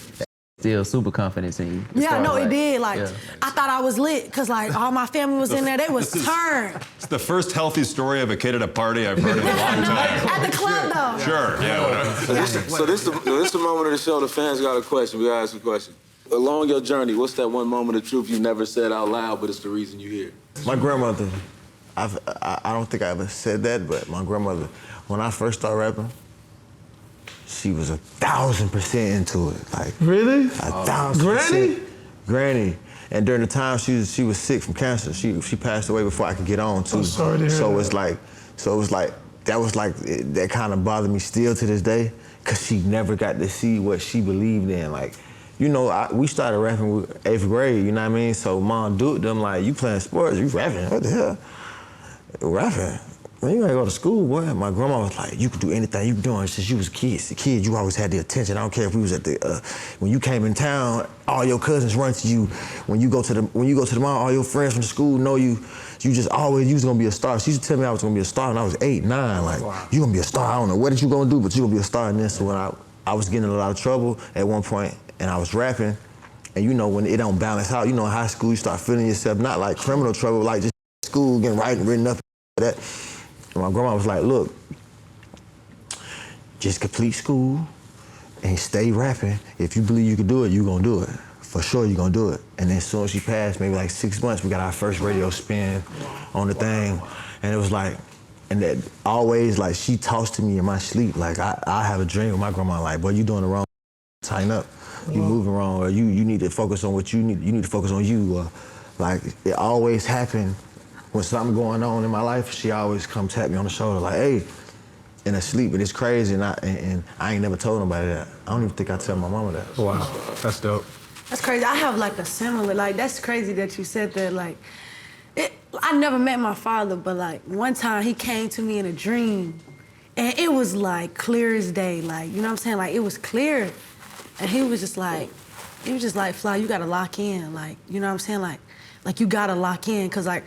Still super confidence in you. Yeah, no, it did. Like, I thought I was lit, cause like all my family was in there. They was turned. It's the first healthy story of a kid at a party I've heard in a long time. At the club, though. Sure, yeah, whatever. So this is the moment of the show. The fans got a question. We gotta ask a question. Along your journey, what's that one moment of truth you never said out loud, but it's the reason you hear? My grandmother, I don't think I ever said that, but my grandmother, when I first started rapping, she was 1,000% into it. Like, really? 1,000%. Granny? Granny. And during the time she was sick from cancer, she passed away before I could get on too. I'm sorry to hear so that. it was like that kind of bothered me still to this day, cause she never got to see what she believed in. Like, you know, we started rapping with 8th grade, you know what I mean? So mom duped them like, you playing sports, you rapping, what the hell? Rapping. Man, you gotta go to school, boy. My grandma was like, you can do anything you doing since you was kids. The kid, you always had the attention. I don't care if we was at the, when you came in town, all your cousins run to you. When you go to the mall, all your friends from the school know you. You just always, you was gonna be a star. She used to tell me I was gonna be a star when I was 8, 9. Like, wow. You gonna be a star. I don't know what you gonna do, but you gonna be a star in this. So when I was getting in a lot of trouble at one point, and I was rapping, and you know, when it don't balance out, you know, in high school, you start feeling yourself, not like criminal trouble, like just school, getting written up, that. And my grandma was like, look, just complete school and stay rapping. If you believe you can do it, you gonna do it. for sure you're gonna do it. And then as soon as she passed, maybe like 6 months, we got our first radio spin on the thing. And it was like, and that always like she talks to me in my sleep. Like I have a dream with my grandma, like, boy, you doing the wrong, tighten up. You moving wrong, or you need to focus on what you need to focus on you. Or, like, it always happened when something going on in my life, she always come tap me on the shoulder like, hey, in her sleep, but it's crazy, and I ain't never told nobody that. I don't even think I tell my mama that. Wow, that's dope. That's crazy. I have like a similar, like, that's crazy that you said that, like, I never met my father, but like one time he came to me in a dream and it was like clear as day, like, you know what I'm saying? Like, it was clear. And he was just like, Flau, you gotta lock in, like, you know what I'm saying? Like you gotta lock in, cause like,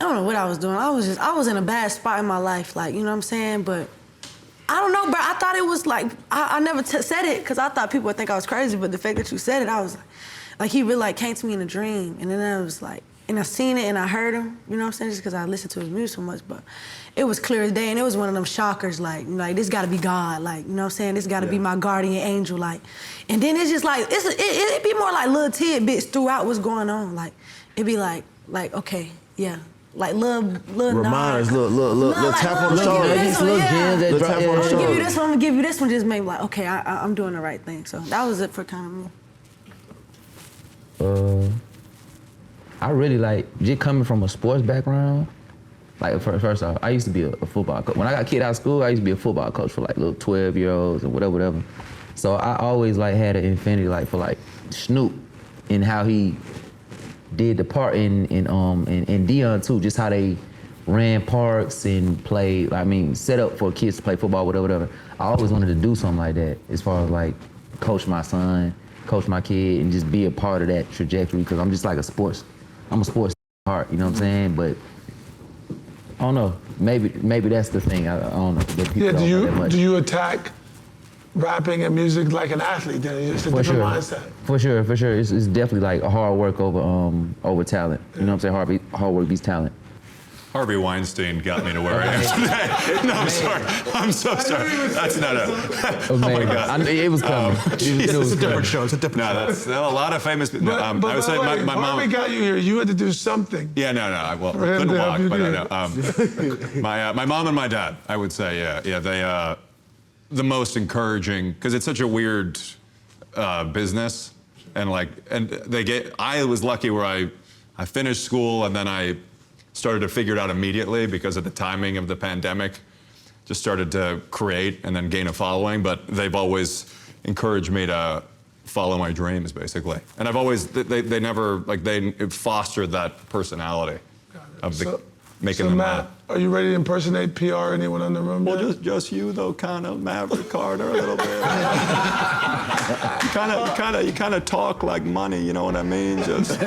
I don't know what I was doing. I was in a bad spot in my life, like, you know what I'm saying? But I don't know, bro. I thought it was like, I never said it because I thought people would think I was crazy, but the fact that you said it, I was like he really like came to me in a dream. And then I was like, and I seen it and I heard him, you know what I'm saying? Just because I listened to his music so much, but it was clear as day, and it was one of them shockers, like this gotta be God, like, you know what I'm saying? This gotta be my guardian angel, like. And then it's just like, it'd be more like little tidbits throughout what's going on, like, it'd be like, okay, yeah. Like little reminders, little like, tap on the shoulder. Little gems that drop on the I'm gonna shoulder. give you this one, I'm gonna give you this one, just maybe like, okay, I'm doing the right thing. So that was it for kind of me. I really like, just coming from a sports background, like first off, I used to be a football coach. When I got kicked out of school, I used to be a football coach for like little 12-year-olds or whatever. So I always like had an infinity like for like Snoop and how he did the part in Dion too, just how they ran parks and played, set up for kids to play football, whatever. I always wanted to do something like that as far as like coach my son, coach my kid, and just be a part of that trajectory, because I'm just like I'm a sports heart, you know what I'm saying? But I don't know, maybe that's the thing, I don't know. Yeah, do you attack rapping and music like an athlete then? It's a different mindset. For sure. It's definitely like a hard work over talent. You know what I'm saying? Hard work beats talent. Harvey Weinstein got me to where I am today. No, I'm sorry. I'm so sorry. That's not a. Oh my God. It was coming. It's a different show. It's a different show. No, that's a lot of famous. But I would say my mom. Harvey got you here. You had to do something. Yeah, no. Well, couldn't walk, but I know. My mom and my dad, I would say, yeah. They the most encouraging, because it's such a weird business, and I was lucky where I finished school and then I started to figure it out immediately because of the timing of the pandemic. Just started to create and then gain a following, but they've always encouraged me to follow my dreams, basically. And I've always, they never, they fostered that personality of making them Matt, are you ready to impersonate PR? Anyone in the room? Well, just you though, kind of Maverick Carter a little bit. You kind of talk like money, you know what I mean? Just.